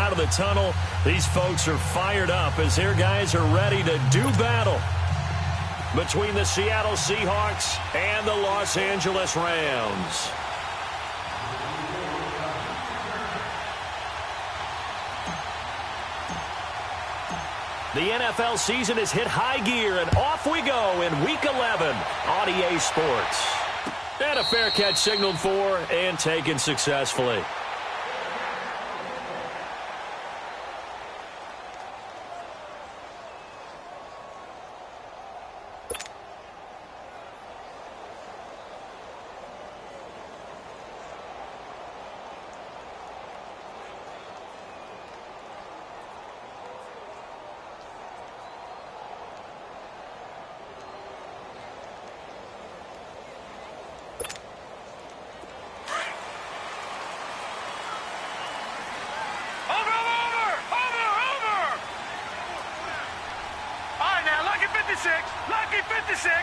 out of the tunnel. These folks are fired up as their guys are ready to do battle between the Seattle Seahawks and the Los Angeles Rams. The NFL season has hit high gear, and off we go in Week 11 on EA Sports. And a fair catch signaled for and taken successfully. Lucky 56.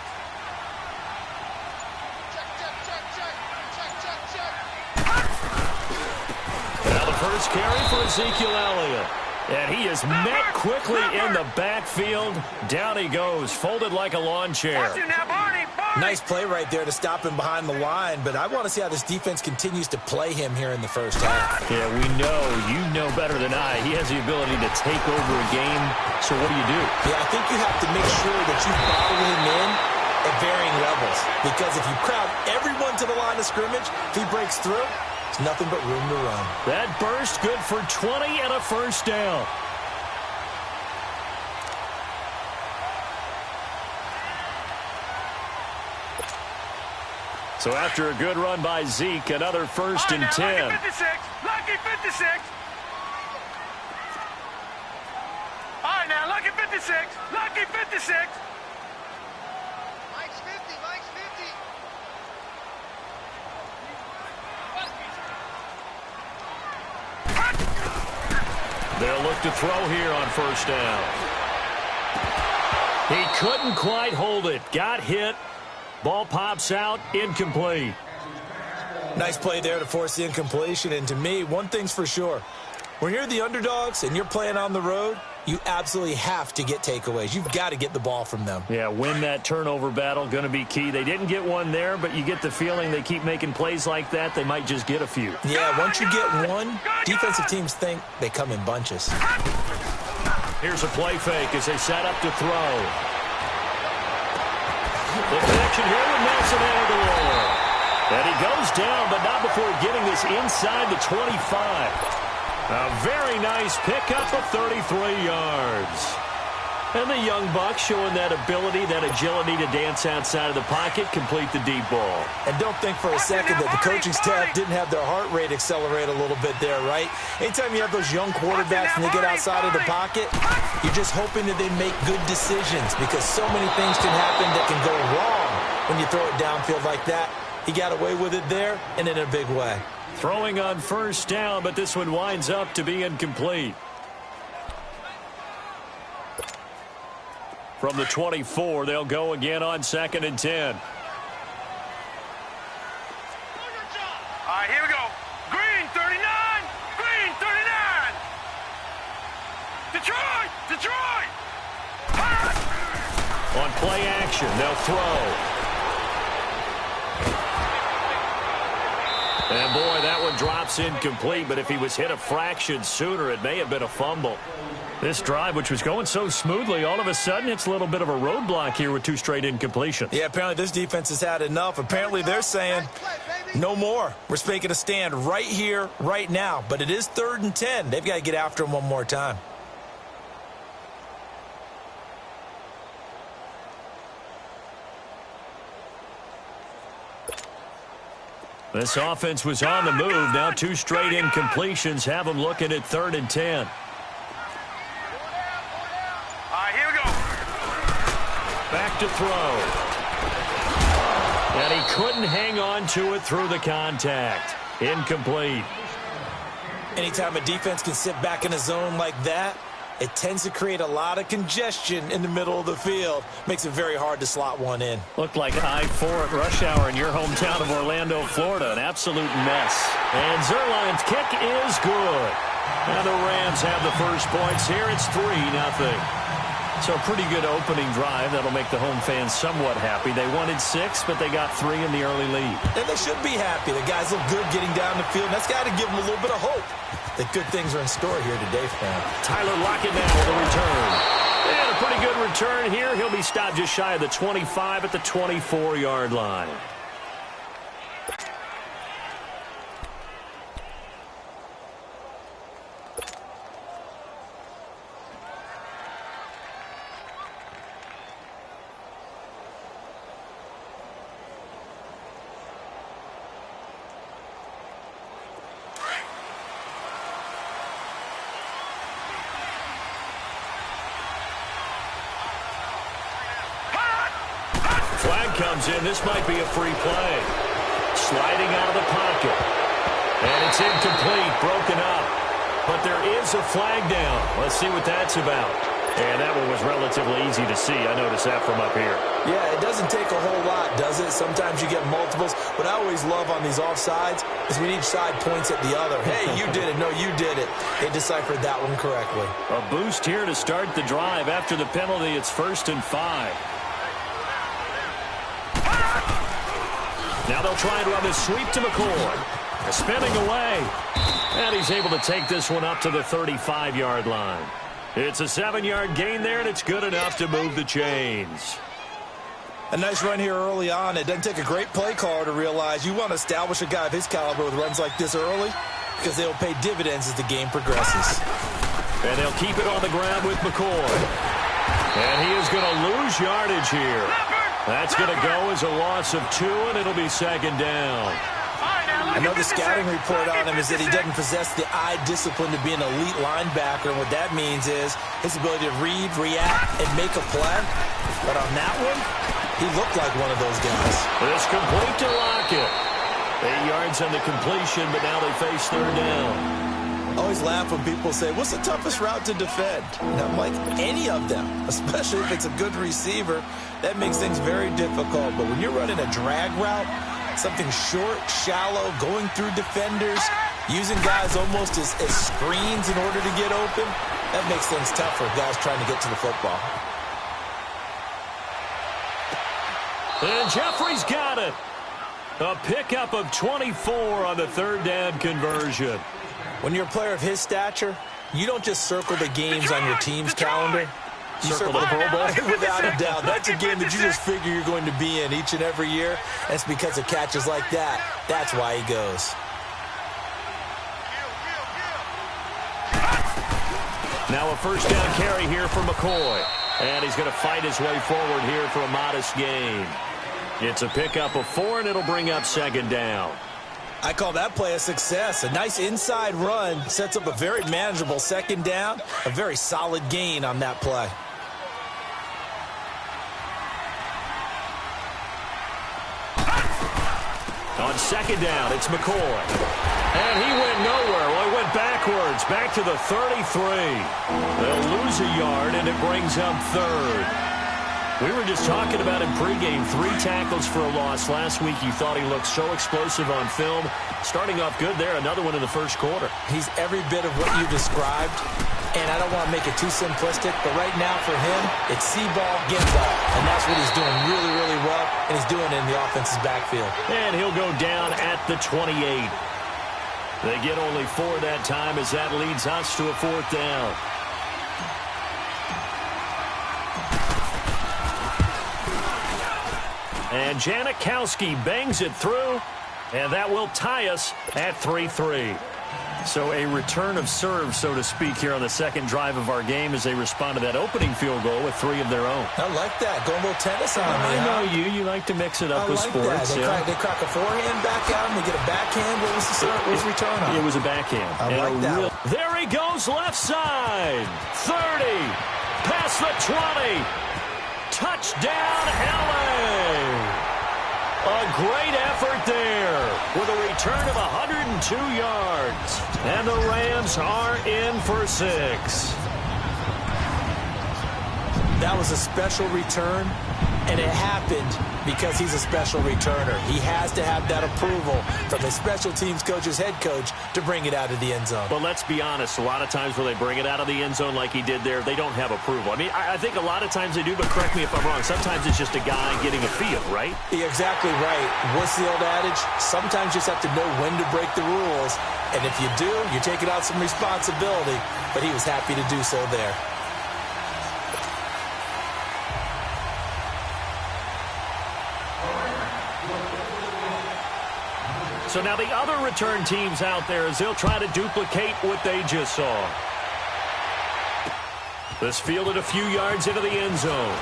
Now the first carry for Ezekiel Elliott. And he is met quickly in the backfield. Down he goes, folded like a lawn chair. Nice play right there to stop him behind the line, but I want to see how this defense continues to play him here in the first half. Yeah, we know, you know better than I, he has the ability to take over a game. So what do you do? Yeah, I think you have to make sure that you bottle him in at varying levels, because if you crowd everyone to the line of scrimmage, if he breaks through, there's nothing but room to run. That burst good for 20 and a first down. So after a good run by Zeke, another first and 10. Lucky 56. Lucky 56. All right, now, lucky 56. Lucky 56. Mike's 50. Mike's 50. They'll look to throw here on first down. He couldn't quite hold it. Got hit. Ball pops out, incomplete. Nice play there to force the incompletion. And to me, one thing's for sure. When you're the underdogs and you're playing on the road, you absolutely have to get takeaways. You've got to get the ball from them. Yeah, win that turnover battle, going to be key. They didn't get one there, but you get the feeling they keep making plays like that, they might just get a few. Yeah, once you get one, defensive teams think they come in bunches. Here's a play fake as they set up to throw. The connection here with Nelson Aguilar. And he goes down, but not before getting this inside the 25. A very nice pickup of 33 yards. And the young buck showing that ability, that agility to dance outside of the pocket, complete the deep ball. And don't think for a second that the coaching staff didn't have their heart rate accelerate a little bit there, right? Anytime you have those young quarterbacks and they get outside of the pocket, you're just hoping that they make good decisions, because so many things can happen that can go wrong when you throw it downfield like that. He got away with it there and in a big way. Throwing on first down, but this one winds up to be incomplete. From the 24, they'll go again on 2nd and 10. All right, here we go. Green 39. Green 39. Detroit. Detroit. On play action, they'll throw. And boy, that one drops incomplete, but if he was hit a fraction sooner, it may have been a fumble. This drive, which was going so smoothly, all of a sudden it's a little bit of a roadblock here with 2 straight incompletions. Yeah, apparently this defense has had enough. Apparently they're saying no more. We're making a stand right here, right now. But it is 3rd and 10. They've got to get after him one more time. This offense was on the move. Now 2 straight incompletions have them looking at 3rd and 10. Back to throw. And he couldn't hang on to it through the contact. Incomplete. Anytime a defense can sit back in a zone like that, it tends to create a lot of congestion in the middle of the field. Makes it very hard to slot one in. Looked like I-4 at rush hour in your hometown of Orlando, Florida. An absolute mess. And Zuerlein's kick is good. And the Rams have the first points here. It's 3-0. So a pretty good opening drive. That'll make the home fans somewhat happy. They wanted 6, but they got 3 in the early lead. And they should be happy. The guys look good getting down the field. And that's got to give them a little bit of hope that good things are in store here today for them. Tyler Lockett now with a return. And a pretty good return here. He'll be stopped just shy of the 25 at the 24-yard line. Flag comes in. This might be a free play. Sliding out of the pocket. And it's incomplete, broken up. But there is a flag down. Let's see what that's about. And that one was relatively easy to see. I noticed that from up here. Yeah, it doesn't take a whole lot, does it? Sometimes you get multiples. What I always love on these offsides is when each side points at the other. Hey, you did it. No, you did it. They deciphered that one correctly. A boost here to start the drive. After the penalty, it's 1st and 5. Now they'll try and run this sweep to McCoy. Spinning away. And he's able to take this one up to the 35-yard line. It's a 7-yard gain there, and it's good enough to move the chains. A nice run here early on. It doesn't take a great play caller to realize you want to establish a guy of his caliber with runs like this early because they'll pay dividends as the game progresses. And they'll keep it on the ground with McCoy. And he is going to lose yardage here. That's going to go as a loss of 2, and it'll be 2nd down. I know the scouting report on him is that he doesn't possess the eye discipline to be an elite linebacker, and what that means is his ability to read, react, and make a play. But on that one, he looked like one of those guys. This complete to Lockett. 8 yards on the completion, but now they face 3rd down. I always laugh when people say, what's the toughest route to defend? And I'm like, any of them, especially if it's a good receiver. That makes things very difficult. But when you're running a drag route, something short, shallow, going through defenders, using guys almost as screens in order to get open, that makes things tough for guys trying to get to the football. And Jeffrey's got it. A pickup of 24 on the 3rd down conversion. When you're a player of his stature, you don't just circle the games on your team's calendar. You circle the Pro Bowl. Without a doubt. That's a game that you just figure you're going to be in each and every year. That's because of catches like that. That's why he goes. Now a 1st down carry here for McCoy. And he's going to fight his way forward here for a modest gain. It's a pickup of 4, and it'll bring up 2nd down. I call that play a success. A nice inside run sets up a very manageable 2nd down. A very solid gain on that play. On 2nd down, it's McCoy. And he went nowhere. Well, he went backwards, back to the 33. They'll lose a yard, and it brings up 3rd. We were just talking about him pregame. 3 tackles for a loss. Last week, you thought he looked so explosive on film. Starting off good there. Another one in the 1st quarter. He's every bit of what you described. And I don't want to make it too simplistic, but right now for him, it's see ball, get ball. And that's what he's doing really, really well. And he's doing it in the offense's backfield. And he'll go down at the 28. They get only 4 that time as that leads us to a 4th down. And Janikowski bangs it through, and that will tie us at 3-3. So a return of serve, so to speak, here on the 2nd drive of our game as they respond to that opening field goal with 3 of their own. I like that. Going a little tennis on me. I know you. You like to mix it up with sports. They crack a forehand back out, and they get a backhand. What was the return on? It was a backhand. I like that. There he goes, left side. 30. Past the 20. Touchdown, LA. A great effort there with a return of 102 yards. And the Rams are in for 6. That was a special return. And it happened because he's a special returner. He has to have that approval from his special teams coach's head coach to bring it out of the end zone. But let's be honest, a lot of times when they bring it out of the end zone like he did there, they don't have approval. I mean, I think a lot of times they do, but correct me if I'm wrong. Sometimes it's just a guy getting a feel, right? You're exactly right. What's the old adage? Sometimes you just have to know when to break the rules. And if you do, you're taking out some responsibility. But he was happy to do so there. So now the other return teams out there as they'll try to duplicate what they just saw. This fielded a few yards into the end zone.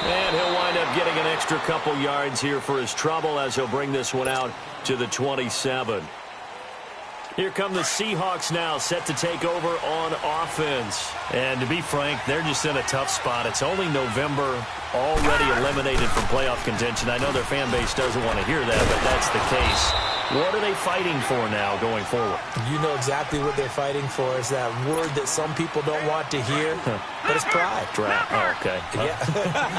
And he'll wind up getting an extra couple yards here for his trouble as he'll bring this one out to the 27. Here come the Seahawks now, set to take over on offense. And to be frank, they're just in a tough spot. It's only November, already eliminated from playoff contention. I know their fan base doesn't want to hear that, but that's the case. What are they fighting for now going forward? You know exactly what they're fighting for. Is that word that some people don't want to hear, but it's pride. Draft. Oh, okay. Yeah.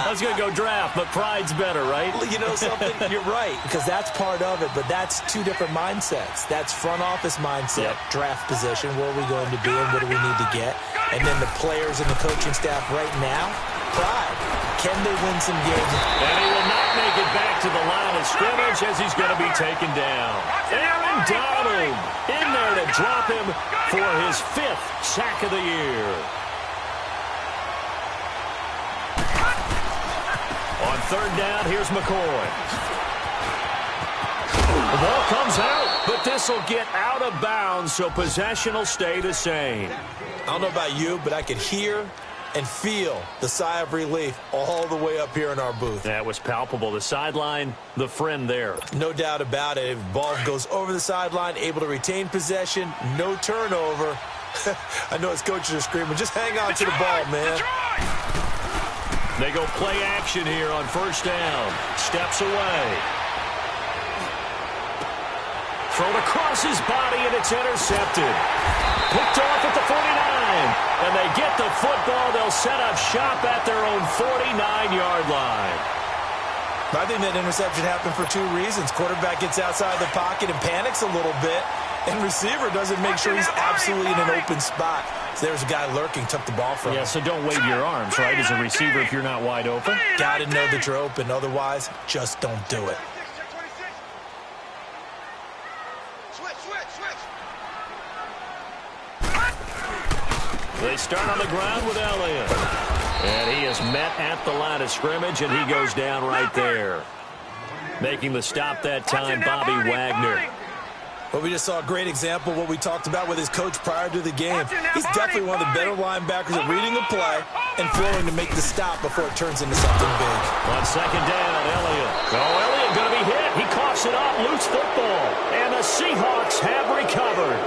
I was going to go draft, but pride's better, right? Well, you know something? You're right, because that's part of it, but that's two different mindsets. That's front office mindset, draft position, where are we going to be and what do we need to get? And then the players and the coaching staff right now, pride. Can they win some games? And he will not make it back to the line of scrimmage as he's going to be taken down. Aaron Donald in there to drop him for his 5th sack of the year. On 3rd down, here's McCoy. The ball comes out, but this will get out of bounds, so possession will stay the same. I don't know about you, but I could hear and feel the sigh of relief all the way up here in our booth. That was palpable. The sideline, the friend there. No doubt about it. If the ball goes over the sideline, able to retain possession, no turnover. I know his coaches are screaming, just hang on to the ball, man. They go play action here on 1st down. Steps away. Thrown across his body, and it's intercepted. Picked off at the 49. And they get the football. They'll set up shop at their own 49-yard line. I think that interception happened for 2 reasons. Quarterback gets outside the pocket and panics a little bit. And receiver doesn't make sure he's absolutely in an open spot. So there's a guy lurking, took the ball from him. Yeah, so don't wave your arms, right, as a receiver if you're not wide open. Got to know that you're open. Otherwise, just don't do it. They start on the ground with Elliott. And he is met at the line of scrimmage, and he goes down right there. Making the stop that time, Bobby Wagner. Well, we just saw a great example of what we talked about with his coach prior to the game. He's definitely one of the better linebackers at reading the play and flowing to make the stop before it turns into something big. On 2nd down, Elliott. Oh, Elliott going to be hit. He coughs it up, loose football. And the Seahawks have recovered.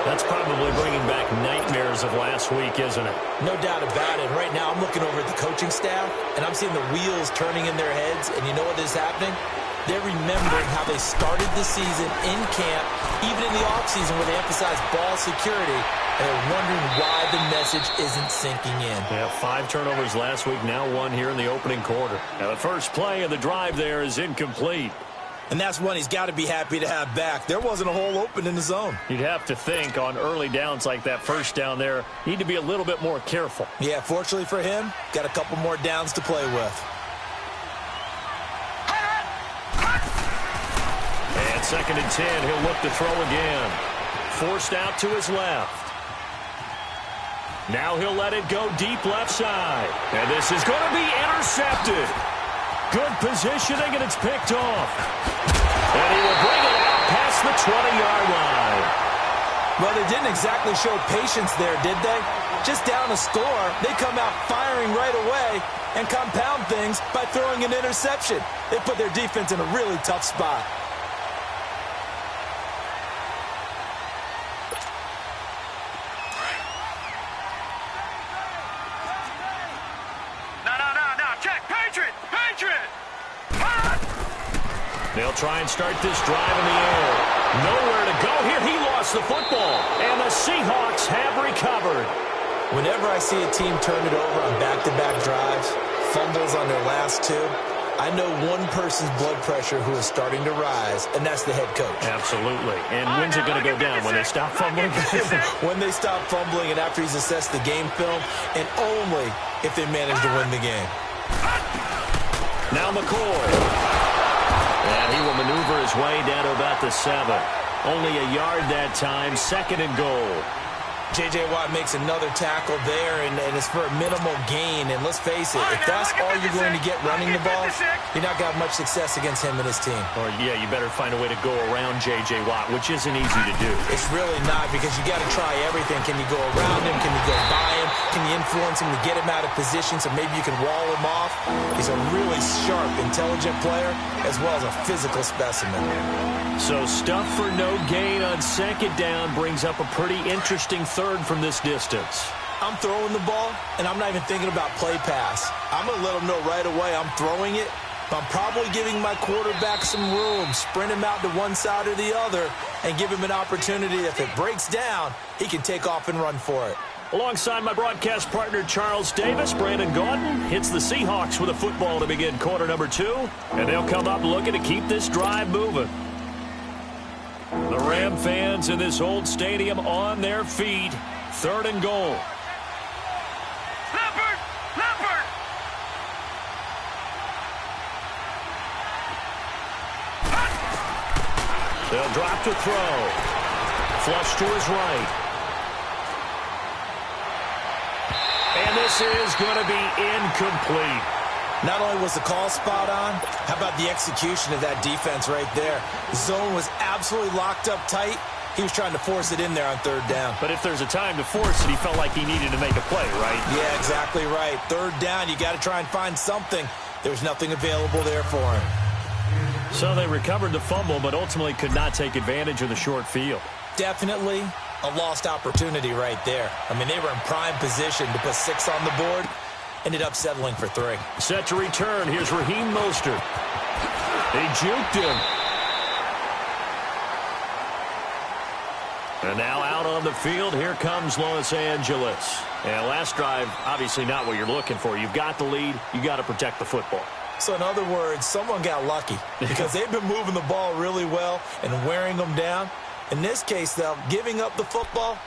That's probably bringing back nightmares of last week, isn't it? No doubt about it. Right now, I'm looking over at the coaching staff, and I'm seeing the wheels turning in their heads. And you know what is happening? They're remembering how they started the season in camp, even in the offseason where they emphasized ball security, and they're wondering why the message isn't sinking in. Yeah, 5 turnovers last week, now 1 here in the opening quarter. Now, the first play of the drive there is incomplete. And that's one he's got to be happy to have back. There wasn't a hole open in the zone. You'd have to think on early downs like that 1st down there, need to be a little bit more careful. Yeah, fortunately for him, got a couple more downs to play with. And 2nd and 10, he'll look to throw again. Forced out to his left. Now he'll let it go deep left side. And this is going to be intercepted. Good positioning, and it's picked off. And he will bring it out past the 20-yard line. Well, they didn't exactly show patience there, did they? Just down a score, they come out firing right away and compound things by throwing an interception. They put their defense in a really tough spot. They'll try and start this drive in the air. Nowhere to go here. He lost the football. And the Seahawks have recovered. Whenever I see a team turn it over on back-to-back drives, fumbles on their last two, I know one person's blood pressure who is starting to rise, and that's the head coach. Absolutely. And when's it going to go down? When they stop fumbling? When they stop fumbling and after he's assessed the game film, and only if they manage to win the game. Now McCoy. And he will maneuver his way down to about the 7. Only a yard that time, 2nd and goal. J.J. Watt makes another tackle there, and it's for a minimal gain. And let's face it, if that's all you're going to get running the ball, you're not going to have much success against him and his team. Or, yeah, you better find a way to go around J.J. Watt, which isn't easy to do. It's really not, because you got to try everything. Can you go around him? Can you go by him? Can you influence him to get him out of position so maybe you can wall him off? He's a really sharp, intelligent player, as well as a physical specimen. So stuff for no gain on 2nd down brings up a pretty interesting 3rd from this distance. I'm throwing the ball, and I'm not even thinking about play pass. I'm going to let them know right away I'm throwing it, but I'm probably giving my quarterback some room, sprint him out to one side or the other, and give him an opportunity. If it breaks down, he can take off and run for it. Alongside my broadcast partner, Charles Davis, Brandon Gaudin hits the Seahawks with a football to begin quarter number 2, and they'll come up looking to keep this drive moving. The Ram fans in this old stadium on their feet. 3rd and goal. Leopard! Leopard! They'll drop to throw. Flush to his right. And this is going to be incomplete. Not only was the call spot on, how about the execution of that defense right there? The zone was absolutely locked up tight. He was trying to force it in there on 3rd down. But if there's a time to force it, he felt like he needed to make a play, right? Yeah, exactly right. 3rd down, you got to try and find something. There's nothing available there for him. So they recovered the fumble, but ultimately could not take advantage of the short field. Definitely a lost opportunity right there. I mean, they were in prime position to put 6 on the board. Ended up settling for 3. Set to return. Here's Raheem Mostert. They juked him. And now out on the field, here comes Los Angeles. And last drive, obviously not what you're looking for. You've got the lead. You got to protect the football. So in other words, someone got lucky because they've been moving the ball really well and wearing them down. In this case, though, giving up the football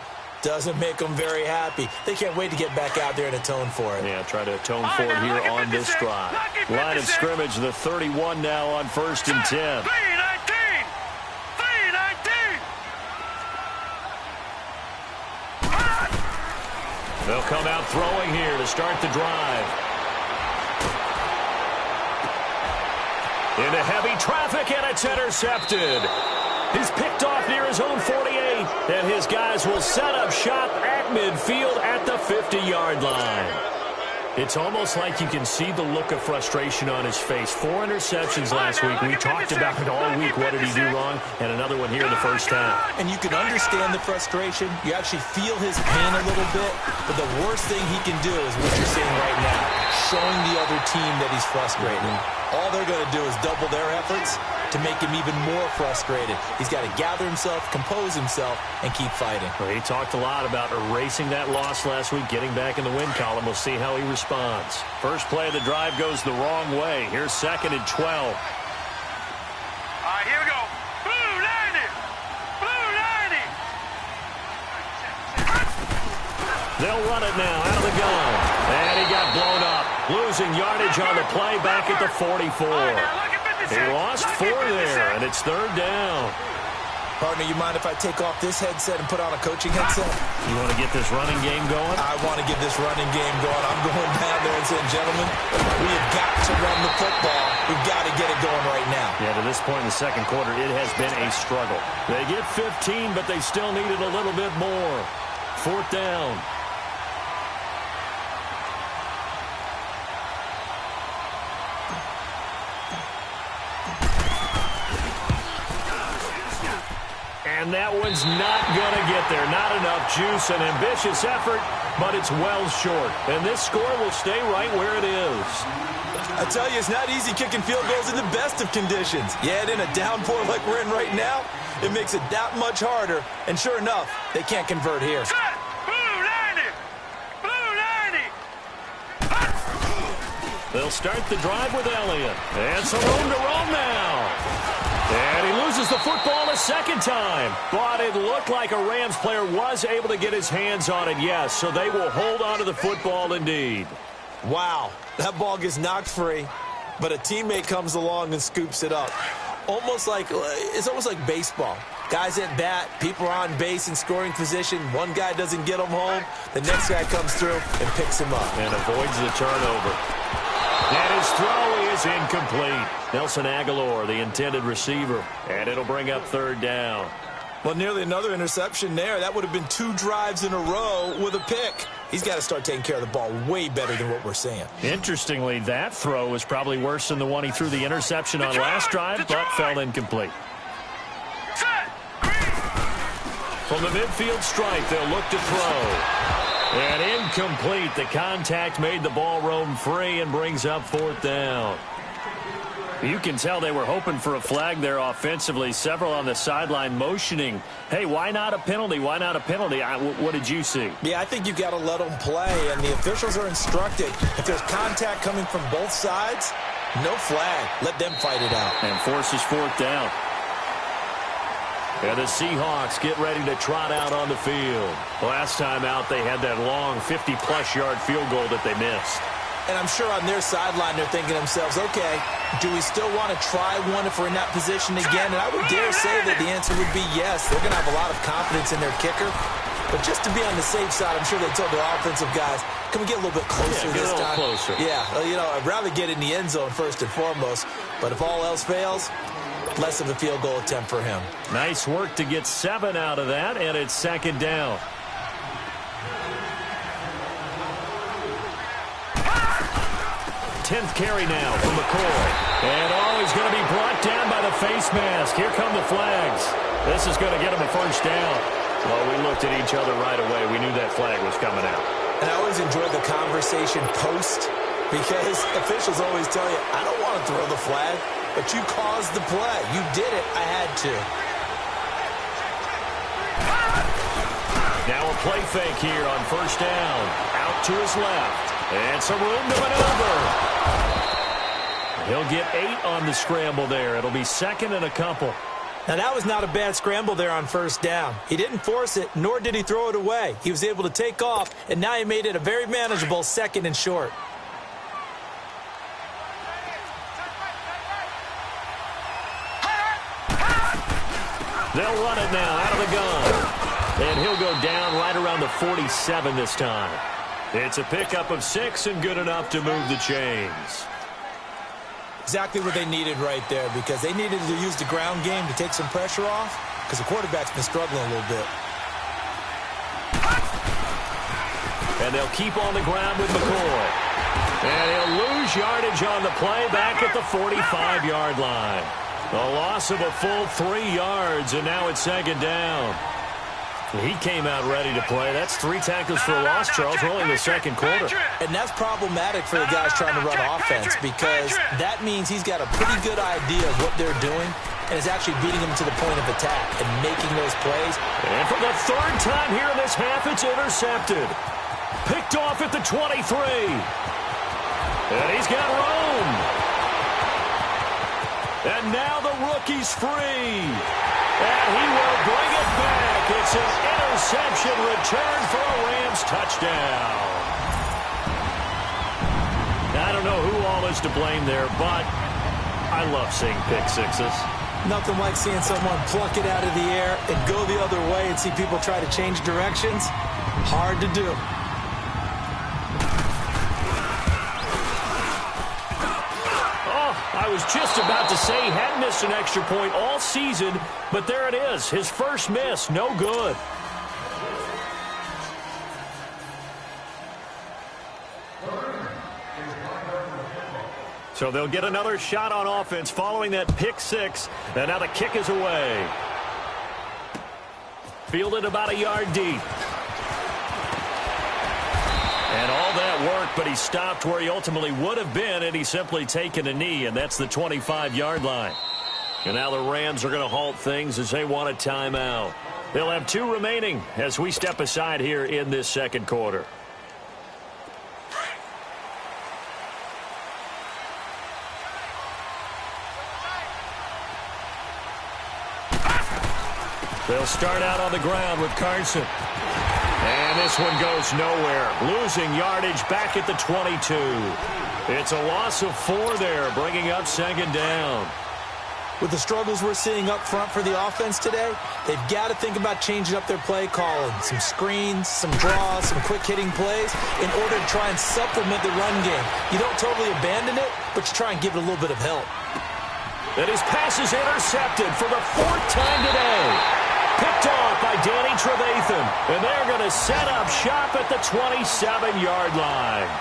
doesn't make them very happy. They can't wait to get back out there and atone for it. Yeah, try to atone for it here on this drive. Line of scrimmage, the 31 now on 1st and 10. 3-19! 3-19! They'll come out throwing here to start the drive. Into heavy traffic, and it's intercepted. He's picked off near his own 48, and his guys will set up shop at midfield at the 50-yard line. It's almost like you can see the look of frustration on his face. 4 interceptions last week. We talked about it all week. What did he do wrong? And another one here in the 1st half. And you can understand the frustration. You actually feel his pain a little bit. But the worst thing he can do is what you're seeing right now, showing the other team that he's frustrated. All they're going to do is double their efforts to make him even more frustrated. He's got to gather himself, compose himself, and keep fighting. Well, he talked a lot about erasing that loss last week, getting back in the win column. We'll see how he responds. First play of the drive goes the wrong way. Here's 2nd and 12. All right, here we go. Blue 90! Blue 90! They'll run it now out of the gun. And he got blown up. Losing yardage on the play back at the 44. He lost 4 there, and it's 3rd down. Partner, you mind if I take off this headset and put on a coaching headset? You want to get this running game going? I want to get this running game going. I'm going down there and saying, gentlemen, we have got to run the football. We've got to get it going right now. Yeah, to this point in the 2nd quarter, it has been a struggle. They get 15, but they still needed a little bit more. 4th down. And that one's not going to get there. Not enough juice, an ambitious effort, but it's well short. And this score will stay right where it is. I tell you, it's not easy kicking field goals in the best of conditions. Yet in a downpour like we're in right now, it makes it that much harder. And sure enough, they can't convert here. Blue 90! Blue 90! They'll start the drive with Elliott. And some room to roam now. And he loses the football a second time. But it looked like a Rams player was able to get his hands on it, yes. So they will hold on to the football indeed. Wow, that ball gets knocked free, but a teammate comes along and scoops it up. It's almost like baseball. Guys at bat, people are on base in scoring position. One guy doesn't get him home. The next guy comes through and picks him up. And avoids the turnover. And his throw is incomplete. Nelson Aguilar, the intended receiver. And it'll bring up third down. Well, nearly another interception there. That would have been 2 drives in a row with a pick. He's got to start taking care of the ball way better than what we're seeing. Interestingly, that throw was probably worse than the one he threw the interception on last drive, but fell incomplete. From the midfield stripe, they'll look to throw. And incomplete. The contact made the ball roam free and brings up fourth down. You can tell they were hoping for a flag there offensively. Several on the sideline motioning, hey, why not a penalty? Why not a penalty? What did you see? Yeah, I think you got to let them play, and the officials are instructed. If there's contact coming from both sides, no flag. Let them fight it out. And forces fourth down. And the Seahawks get ready to trot out on the field. Last time out, they had that long 50-plus yard field goal that they missed. And I'm sure on their sideline they're thinking to themselves, okay, do we still want to try one if we're in that position again? And I would dare say that the answer would be yes. They're going to have a lot of confidence in their kicker. But just to be on the safe side, I'm sure they told their offensive guys, can we get a little bit closer this time? Closer. Yeah, I'd rather get in the end zone first and foremost. But if all else fails, less of a field goal attempt for him. Nice work to get 7 out of that, and it's second down. Tenth carry now from McCoy. And he's going to be brought down by the face mask. Here come the flags. This is going to get him a first down. Well, we looked at each other right away. We knew that flag was coming out. And I always enjoy the conversation post because officials always tell you, I don't want to throw the flag, but you caused the play. You did it. I had to. Now a play fake here on first down. Out to his left. And some room to maneuver. He'll get 8 on the scramble there. It'll be second and a couple. Now, that was not a bad scramble there on first down. He didn't force it, nor did he throw it away. He was able to take off, and now he made it a very manageable second and short. They'll run it now out of the gun. And he'll go down right around the 47 this time. It's a pickup of 6 and good enough to move the chains. Exactly what they needed right there because they needed to use the ground game to take some pressure off because the quarterback's been struggling a little bit. And they'll keep on the ground with McCoy. And he'll lose yardage on the play back at the 45-yard line. A loss of a full 3 yards, and now it's second down. He came out ready to play. That's 3 tackles for a loss, Charles. We're only in the second quarter. And that's problematic for the guys trying to run offense because that means he's got a pretty good idea of what they're doing and is actually beating them to the point of attack and making those plays. And for the 3rd time here in this half, it's intercepted. Picked off at the 23. And he's got room. And now the rookie's free. And he will bring it back. It's an interception return for a Rams touchdown. I don't know who all is to blame there, but I love seeing pick sixes. Nothing like seeing someone pluck it out of the air and go the other way and see people try to change directions. Hard to do. I was just about to say he hadn't missed an extra point all season, but there it is. His first miss, no good. So they'll get another shot on offense following that pick 6, and now the kick is away. Fielded about a yard deep. And all that work, but he stopped where he ultimately would have been, and he's simply taken a knee, and that's the 25-yard line. And now the Rams are going to halt things as they want a timeout. They'll have 2 remaining as we step aside here in this second quarter. They'll start out on the ground with Carson. And this one goes nowhere. Losing yardage back at the 22. It's a loss of 4 there, bringing up second down. With the struggles we're seeing up front for the offense today, they've got to think about changing up their play calling. Some screens, some draws, some quick-hitting plays in order to try and supplement the run game. You don't totally abandon it, but you try and give it a little bit of help. And his pass is intercepted for the 4th time today. Picked off by Danny Trevathan. And they're going to set up shop at the 27-yard line.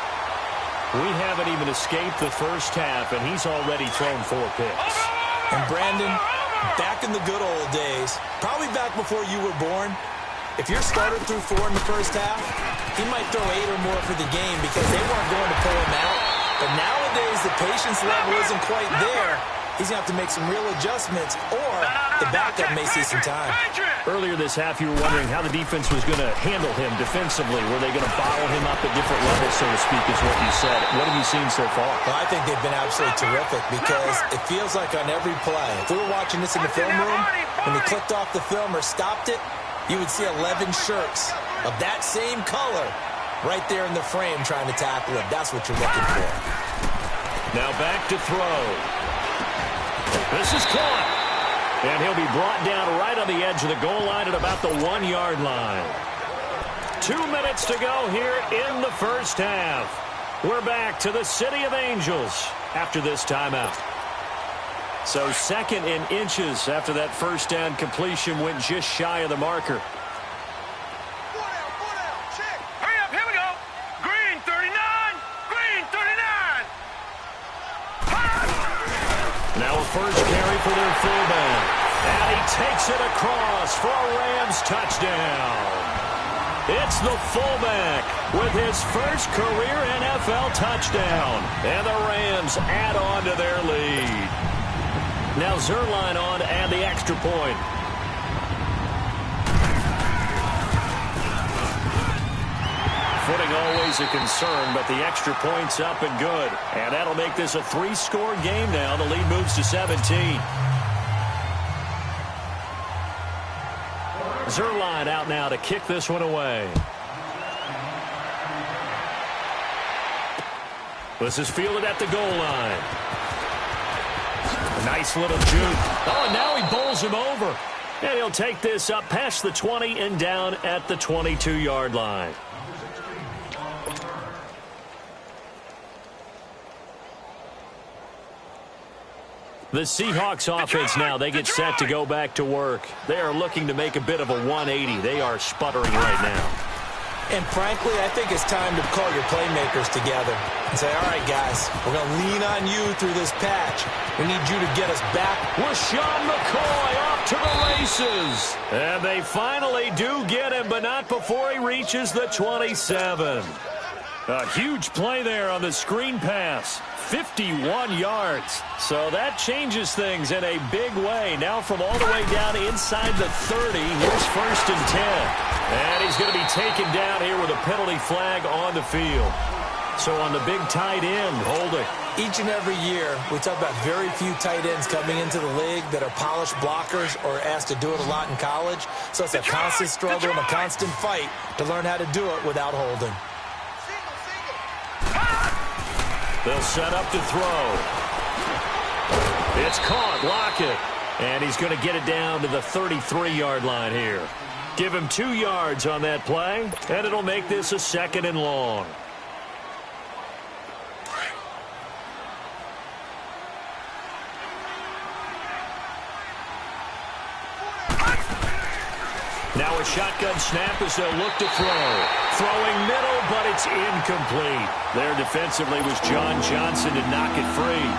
We haven't even escaped the first half, and he's already thrown 4 picks. And Brandon, back in the good old days, probably back before you were born, if your starter threw 4 in the first half, he might throw 8 or more for the game because they weren't going to pull him out. But nowadays, the patience level isn't quite there. He's going to have to make some real adjustments, or the backup may see some time. Earlier this half, you were wondering how the defense was going to handle him defensively. Were they going to bottle him up at different levels, so to speak, is what you said. What have you seen so far? Well, I think they've been absolutely terrific because it feels like on every play, if we were watching this in the film room, when he clicked off the film or stopped it, you would see 11 shirts of that same color right there in the frame trying to tackle him. That's what you're looking for. Now back to throw. This is caught. And he'll be brought down right on the edge of the goal line at about the 1-yard line. 2 minutes to go here in the first half. We're back to the City of Angels after this timeout. So 2nd and inches after that first down completion went just shy of the marker. Hurry up, here we go. Green 39, green 39. Now a first carry for their fullback. And he takes it across for a Rams touchdown. It's the fullback with his first career NFL touchdown. And the Rams add on to their lead. Now Zerline on to add the extra point. Footing always a concern, but the extra point's up and good. And that'll make this a 3-score game now. The lead moves to 17. Zerline out now to kick this one away. This is fielded at the goal line. A nice little juke. Oh, and now he bowls him over. And he'll take this up past the 20 and down at the 22-yard line. The Seahawks offense now, they get set to go back to work. They are looking to make a bit of a 180. They are sputtering right now. And frankly, I think it's time to call your playmakers together and say, all right, guys, we're going to lean on you through this patch. We need you to get us back. LaShawn McCoy off to the races. And they finally do get him, but not before he reaches the 27. A huge play there on the screen pass. 51 yards. So that changes things in a big way. Now from all the way down inside the 30, here's 1st and 10. And he's going to be taken down here with a penalty flag on the field. So on the big tight end, holding. Each and every year, we talk about very few tight ends coming into the league that are polished blockers or asked to do it a lot in college. So it's a constant struggle and a constant fight to learn how to do it without holding. They'll set up to throw. It's caught. Lockett. And he's going to get it down to the 33-yard line here. Give him 2 yards on that play, and it'll make this a 2nd and long. Now a shotgun snap as they'll look to throw. Throwing middle, but it's incomplete. There defensively was John Johnson to knock it free.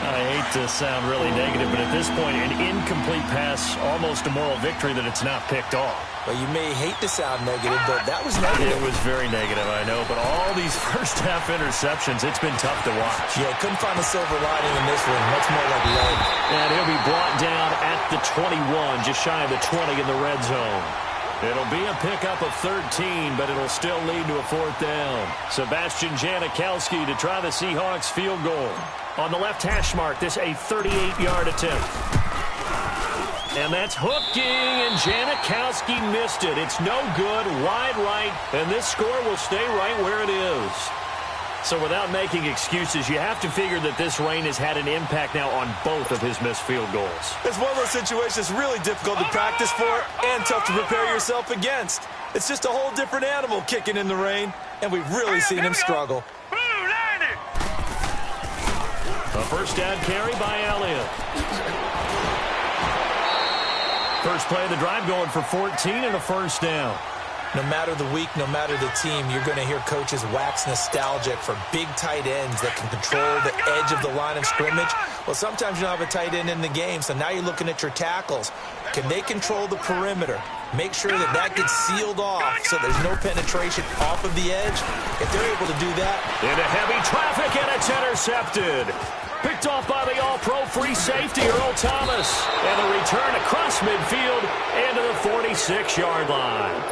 I hate to sound really negative, but at this point, an incomplete pass, almost a moral victory that it's not picked off. Well, you may hate to sound negative, but that was negative. It was very negative, I know, but all these first-half interceptions, it's been tough to watch. Yeah, couldn't find a silver lining in this one. Much more like lead. And he'll be brought down at the 21, just shy of the 20 in the red zone. It'll be a pickup of 13, but it'll still lead to a 4th down. Sebastian Janikowski to try the Seahawks field goal. On the left hash mark, this a 38-yard attempt. And that's hooking, and Janikowski missed it. It's no good, wide right, and this score will stay right where it is. So without making excuses, you have to figure that this rain has had an impact now on both of his missed field goals. It's one of those situations really difficult to practice for and tough to prepare yourself against. It's just a whole different animal kicking in the rain, and we've really seen him struggle. A first down carry by Elliott. First play of the drive going for 14 and a first down. No matter the week, no matter the team, you're going to hear coaches wax nostalgic for big tight ends that can control the edge of the line of scrimmage. Well, sometimes you don't have a tight end in the game, so now you're looking at your tackles. Can they control the perimeter? Make sure that that gets sealed off so there's no penetration off of the edge. If they're able to do that. Into heavy traffic, and it's intercepted. Picked off by the all-pro free safety, Earl Thomas. And a return across midfield into the 46-yard line.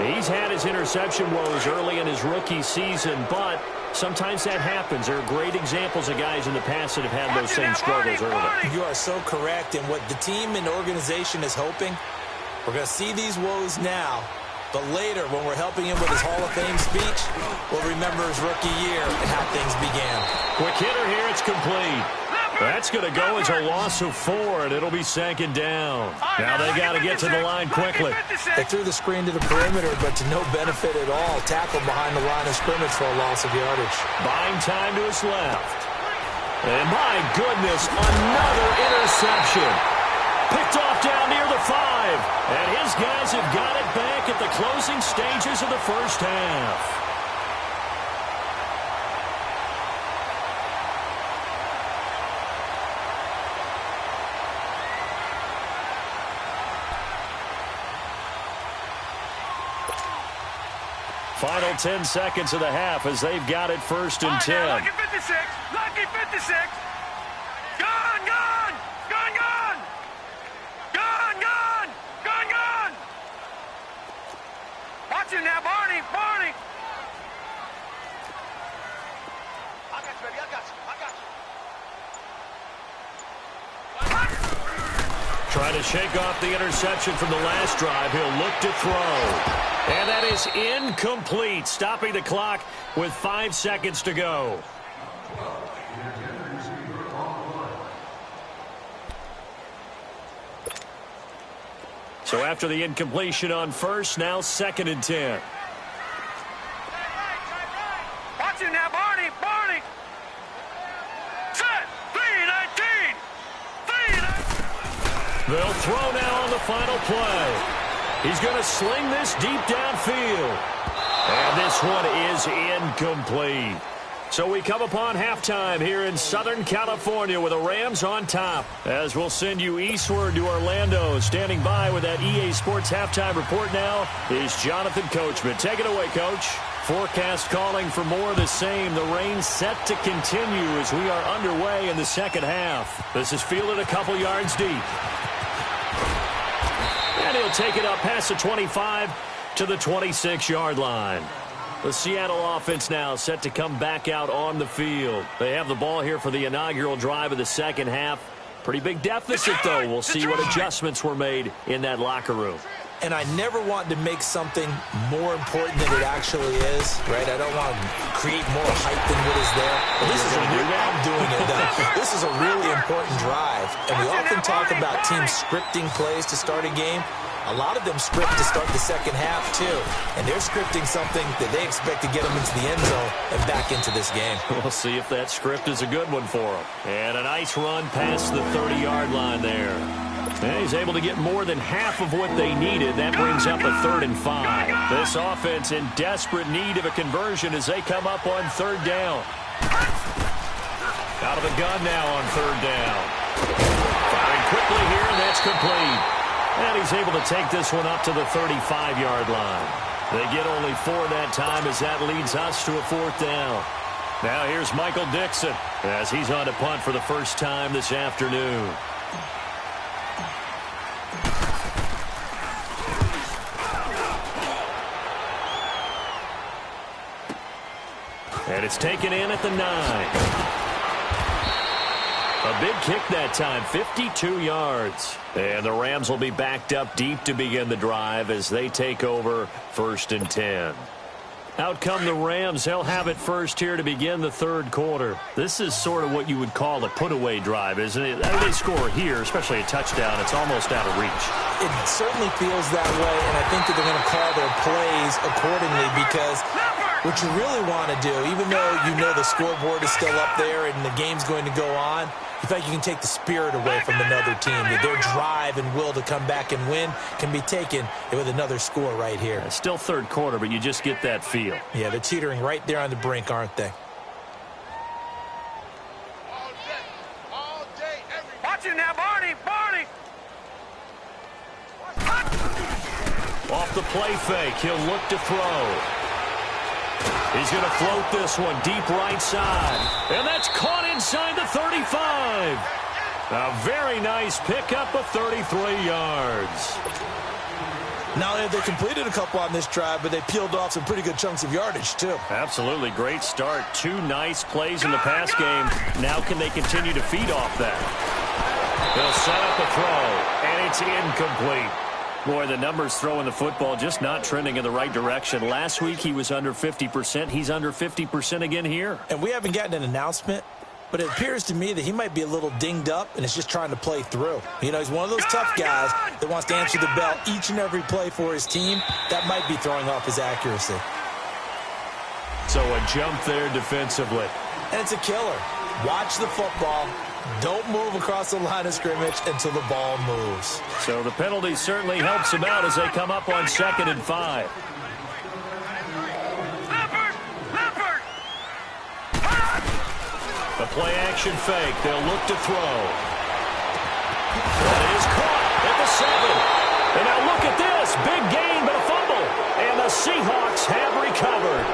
He's had his interception woes early in his rookie season, but sometimes that happens. There are great examples of guys in the past that have had those same struggles early. You are so correct, and what the team and organization is hoping, we're going to see these woes now, but later when we're helping him with his Hall of Fame speech, we'll remember his rookie year and how things began. Quick hitter here, it's complete. That's going to go as a loss of 4, and it'll be second down. Now they got to get to the line quickly. They threw the screen to the perimeter, but to no benefit at all. Tackled behind the line of scrimmage for a loss of yardage. Buying time to his left. And my goodness, another interception. Picked off down near the 5. And his guys have got it back at the closing stages of the first half. Final 10 seconds of the half as they've got it first and 10. Lucky 56. Lucky 56. Gone, gone. Gone, gone. Gone, gone. Gone, gone. Watch him now, Barney. Barney. I got you, baby. I got you. I got you. Trying to shake off the interception from the last drive. He'll look to throw. And that is incomplete, stopping the clock with 5 seconds to go. So after the incompletion on first, now second and 10. Watch him now, Barney. Barney. Set. 3-19. 3-19. They'll throw now on the final play. He's going to sling this deep downfield. And this one is incomplete. So we come upon halftime here in Southern California with the Rams on top. As we'll send you eastward to Orlando. Standing by with that EA Sports halftime report now is Jonathan Coachman. Take it away, Coach. Forecast calling for more of the same. The rain set to continue as we are underway in the second half. This is fielded a couple yards deep. And he'll take it up past the 25 to the 26-yard line. The Seattle offense now set to come back out on the field. They have the ball here for the inaugural drive of the second half. Pretty big deficit, though. We'll see what adjustments were made in that locker room. And I never want to make something more important than it actually is, right? I don't want to create more hype than what is there. But this is I'm doing it, though. This is a really important drive. And we often talk about teams scripting plays to start a game. A lot of them script to start the second half, too. And they're scripting something that they expect to get them into the end zone and back into this game. We'll see if that script is a good one for them. And a nice run past the 30-yard line there. And he's able to get more than half of what they needed. That brings up a 3rd and 5. This offense in desperate need of a conversion as they come up on 3rd down. Out of the gun now on 3rd down. Firing quickly here, and that's complete. And he's able to take this one up to the 35-yard line. They get only 4 that time as that leads us to a 4th down. Now here's Michael Dixon as he's on to punt for the first time this afternoon. And it's taken in at the 9. A big kick that time, 52 yards. And the Rams will be backed up deep to begin the drive as they take over 1st and 10. Out come the Rams. They'll have it first here to begin the third quarter. This is sort of what you would call a put-away drive, isn't it? As they score here, especially a touchdown, it's almost out of reach. It certainly feels that way, and I think that they're going to call their plays accordingly because what you really want to do, even though you know the scoreboard is still up there and the game's going to go on, you feel like you can take the spirit away from another team. That their drive and will to come back and win can be taken with another score right here. It's still third quarter, but you just get that feel. Yeah, they're teetering right there on the brink, aren't they? Watch it now, Barney! Barney! Off the play fake, he'll look to throw. He's going to float this one deep right side. And that's caught inside the 35. A very nice pickup of 33 yards. Not only have they completed a couple on this drive, but they peeled off some pretty good chunks of yardage, too. Absolutely. Great start. 2 nice plays in the pass game. Now can they continue to feed off that? They'll set up a throw, and it's incomplete. Boy, the numbers throwing the football just not trending in the right direction. Last week he was under 50%. He's under 50% again here. And we haven't gotten an announcement, but it appears to me that he might be a little dinged up and is just trying to play through. You know, he's one of those tough guys that wants to answer the bell each and every play for his team. That might be throwing off his accuracy. So a jump there defensively. And it's a killer. Watch the football. Don't move across the line of scrimmage until the ball moves. So the penalty certainly helps him out as they come up on 2nd and 5. The play action fake. They'll look to throw. That is caught at the 7. And now look at this. Big gain, but a fumble. And the Seahawks have recovered.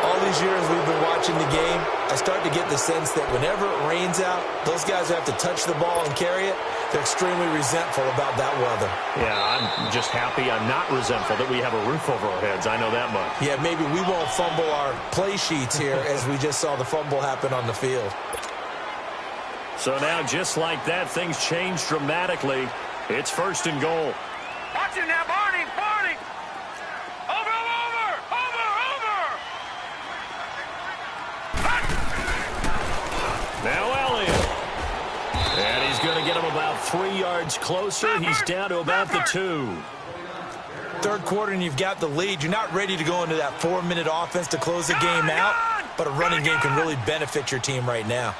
All these years we've been watching the game, I start to get the sense that whenever it rains out, those guys who have to touch the ball and carry it, they're extremely resentful about that weather. Yeah, I'm just happy I'm not resentful that we have a roof over our heads. I know that much. Yeah, maybe we won't fumble our play sheets here as we just saw the fumble happen on the field. So now, just like that, things change dramatically. It's 1st and goal. Watch it now, Barney! Barney! Over! Now Elliott. And he's going to get him about 3 yards closer. He's down to about the 2. Third quarter and you've got the lead. You're not ready to go into that 4-minute offense to close the game out, but a running game can really benefit your team right now.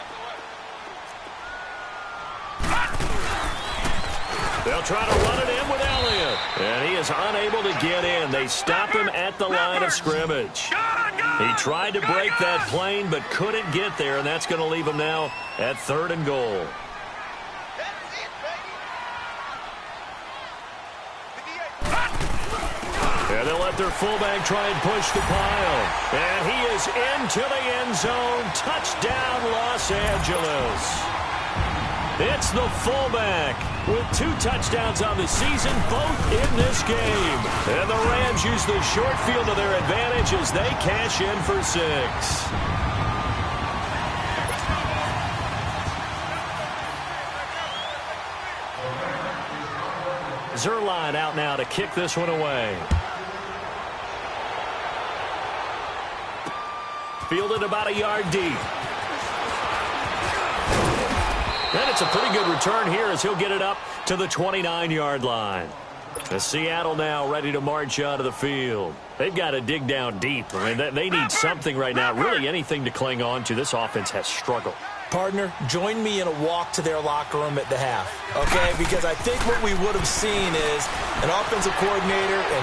They'll try to run it in with Elliott. And he is unable to get in. They stop him at the line of scrimmage. He tried to break that plane but couldn't get there, and that's going to leave him now at 3rd and goal. And they'll let their fullback try and push the pile. And he is into the end zone. Touchdown, Los Angeles. It's the fullback with 2 touchdowns on the season, both in this game. And the Rams use the short field to their advantage as they cash in for 6. Zuerlein out now to kick this one away. Fielded about a yard deep. And it's a pretty good return here as he'll get it up to the 29-yard line. As Seattle now ready to march out of the field. They've got to dig down deep. I mean, they need something right now, really anything to cling on to. This offense has struggled. Partner, join me in a walk to their locker room at the half, okay? Because I think what we would have seen is an offensive coordinator and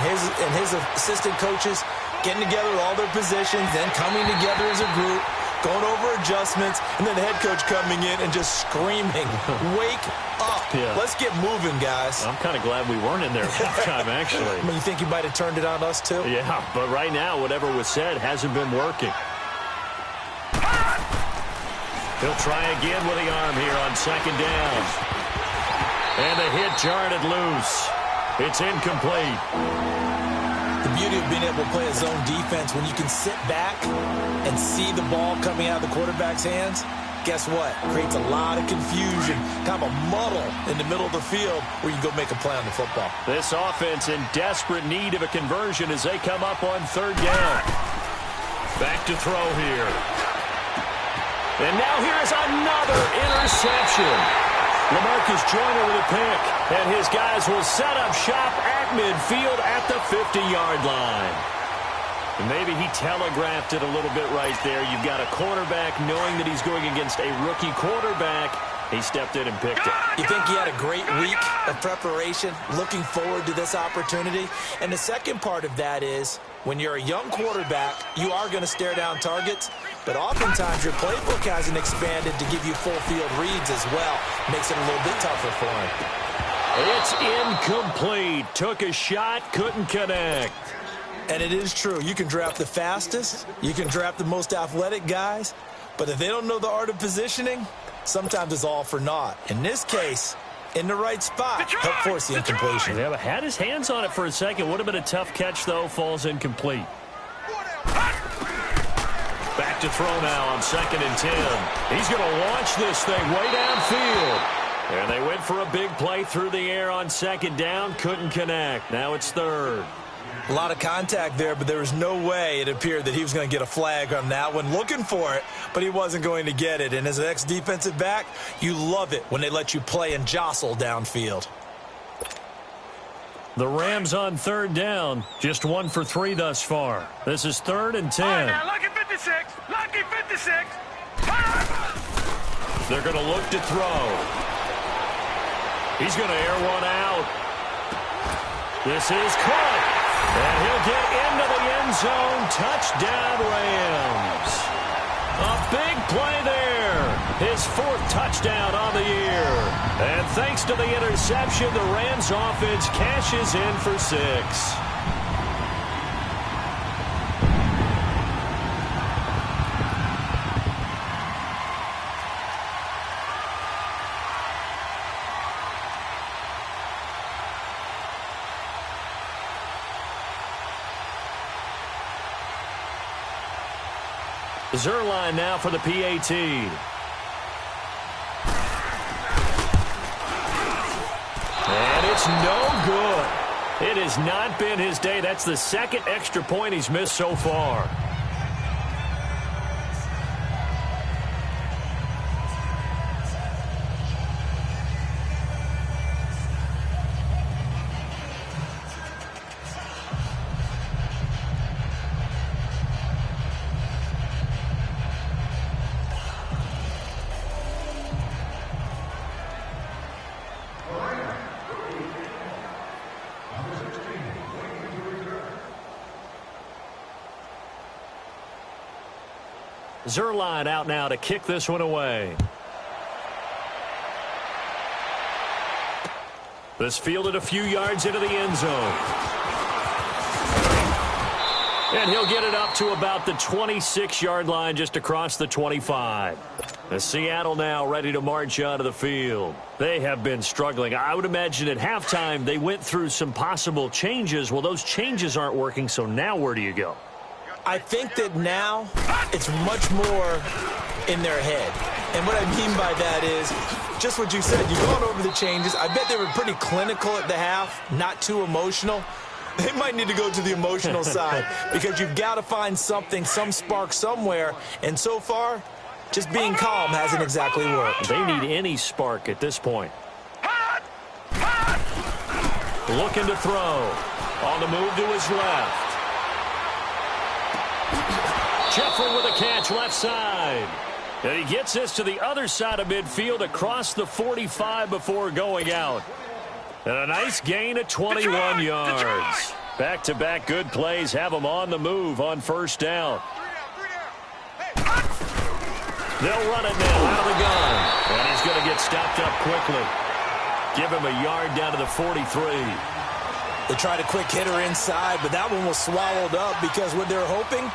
his assistant coaches getting together with all their positions, then coming together as a group, going over adjustments, and then the head coach coming in and just screaming, wake up. Yeah. Let's get moving, guys. I'm kind of glad we weren't in there at halftime, actually. I mean, you think you might have turned it on us, too? Yeah, but right now, whatever was said hasn't been working. He'll try again with the arm here on 2nd down. And the hit jarred it loose. It's incomplete. The beauty of being able to play a zone defense when you can sit back and see the ball coming out of the quarterback's hands, guess what? Creates a lot of confusion, kind of a muddle in the middle of the field where you go make a play on the football. This offense in desperate need of a conversion as they come up on third down. Back to throw here. And now here's another interception. LaMarcus Joyner with a pick, and his guys will set up shop at midfield at the 50-yard line. And maybe he telegraphed it a little bit right there. You've got a quarterback knowing that he's going against a rookie quarterback. He stepped in and picked it. You think he had a great week of preparation, looking forward to this opportunity? And the second part of that is, when you're a young quarterback, you are going to stare down targets, but oftentimes your playbook hasn't expanded to give you full field reads as well. Makes it a little bit tougher for him. It's incomplete. Took a shot, couldn't connect. And it is true. You can draft the fastest, you can draft the most athletic guys, but if they don't know the art of positioning, sometimes it's all for naught. In this case, in the right spot, help force the incompletion. Yeah, had his hands on it for a second. Would have been a tough catch, though. Falls incomplete. Back to throw now on 2nd and 10. He's going to launch this thing way downfield. And they went for a big play through the air on 2nd down. Couldn't connect. Now it's 3rd. A lot of contact there, but there was no way it appeared that he was going to get a flag on that one. Looking for it, but he wasn't going to get it. And as an ex-defensive back, you love it when they let you play and jostle downfield. The Rams on 3rd down. Just 1 for 3 thus far. This is 3rd and 10. All right, now, lucky 56. Lucky 56. They're going to look to throw. He's going to air one out. This is caught. And he'll get into the end zone. Touchdown, Rams. A big play there. His 4th touchdown on the year. And thanks to the interception, the Rams offense cashes in for 6. Zerline now for the PAT. And it's no good. It has not been his day. That's the 2nd extra point he's missed so far. Zerline out now to kick this one away. This fielded a few yards into the end zone. And he'll get it up to about the 26-yard line, just across the 25. The Seattle now ready to march onto the field. They have been struggling. I would imagine at halftime they went through some possible changes. Well, those changes aren't working, so now where do you go? I think that now it's much more in their head. And what I mean by that is just what you said. You're going over the changes. I bet they were pretty clinical at the half, not too emotional. They might need to go to the emotional side because you've got to find something, some spark somewhere. And so far, just being calm hasn't exactly worked. They need any spark at this point. Looking to throw. On the move to his left. Jeffrey with a catch left side. And he gets this to the other side of midfield across the 45 before going out. And a nice gain of 21 yards. Back-to-back good plays have him on the move on 1st down. They'll run it now out of the gun. And he's going to get stopped up quickly. Give him a yard down to the 43. They tried a quick hitter inside, but that one was swallowed up because what they're hoping,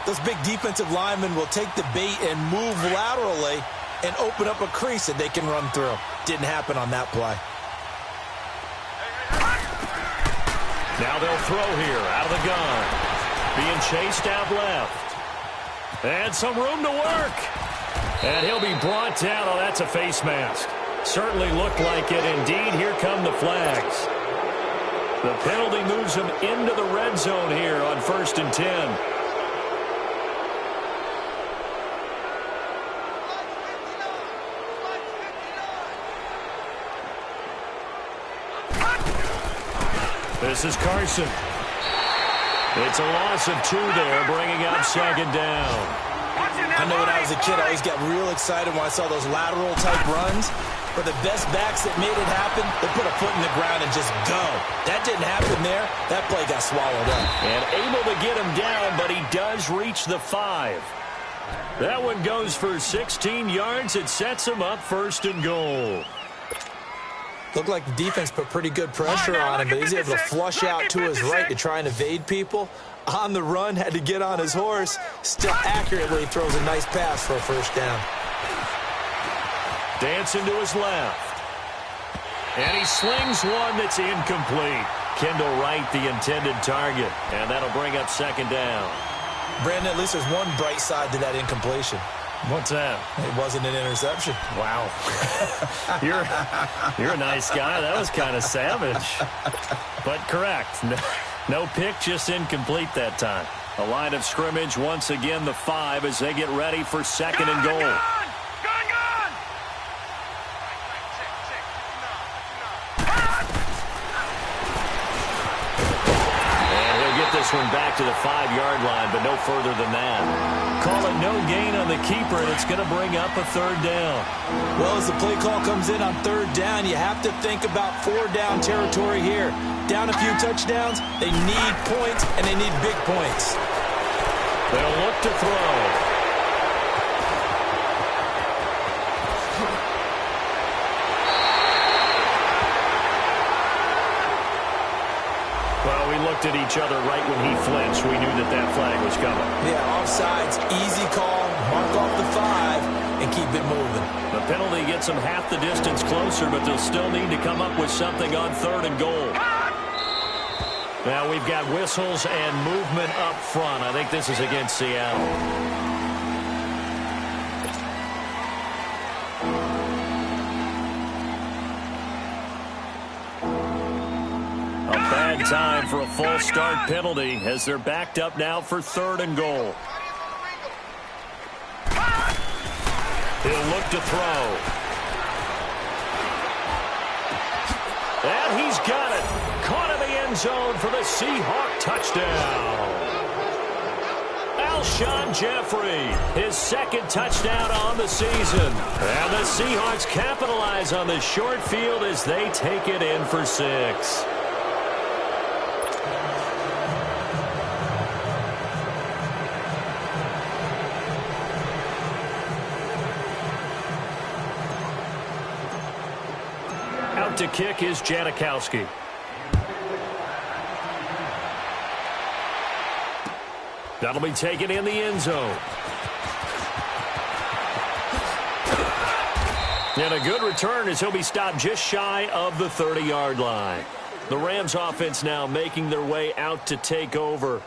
those big defensive linemen will take the bait and move laterally and open up a crease that they can run through. Didn't happen on that play. Now they'll throw here out of the gun. Being chased out left. And some room to work. And he'll be brought down. Oh, that's a face mask. Certainly looked like it. Indeed, here come the flags. The penalty moves him into the red zone here on 1st and 10. This is Carson. It's a loss of 2 there, bringing up 2nd down. I know when I was a kid, I always got real excited when I saw those lateral-type runs. But the best backs that made it happen, they put a foot in the ground and just go. That didn't happen there. That play got swallowed up. And able to get him down, but he does reach the 5. That one goes for 16 yards. It sets him up 1st and goal. Looked like the defense put pretty good pressure on him, but he's able to flush out to his right to try and evade people. On the run, had to get on his horse. Still accurately throws a nice pass for a 1st down. Dancing to his left. And he slings one that's incomplete. Kendall Wright, the intended target. And that'll bring up 2nd down. Brandon, at least there's one bright side to that incompletion. What's that? It wasn't an interception. Wow. You're a nice guy. That was kind of savage. But correct. No pick, just incomplete that time. A line of scrimmage, once again, the 5 as they get ready for 2nd and goal. And he'll get this one back to the 5-yard line, but no further than that. Call it no gain on the keeper, and it's going to bring up a 3rd down. Well, as the play call comes in on 3rd down, you have to think about 4-down territory here. Down a few touchdowns, they need points, and they need big points. They'll look to throw. Well, we looked at each other right when he flinched. We knew that flag was coming. Yeah, offsides, easy call, mark off the 5, and keep it moving. The penalty gets them half the distance closer, but they'll still need to come up with something on 3rd and goal. Now we've got whistles and movement up front. I think this is against Seattle. A bad time for a false start penalty as they're backed up now for 3rd and goal. He'll look to throw. And he's got it. Caught in the end zone for the Seahawk touchdown. Alshon Jeffrey, his 2nd touchdown on the season. And the Seahawks capitalize on the short field as they take it in for 6. Out to kick is Janikowski. That'll be taken in the end zone. And a good return as he'll be stopped just shy of the 30-yard line. The Rams offense now making their way out to take over.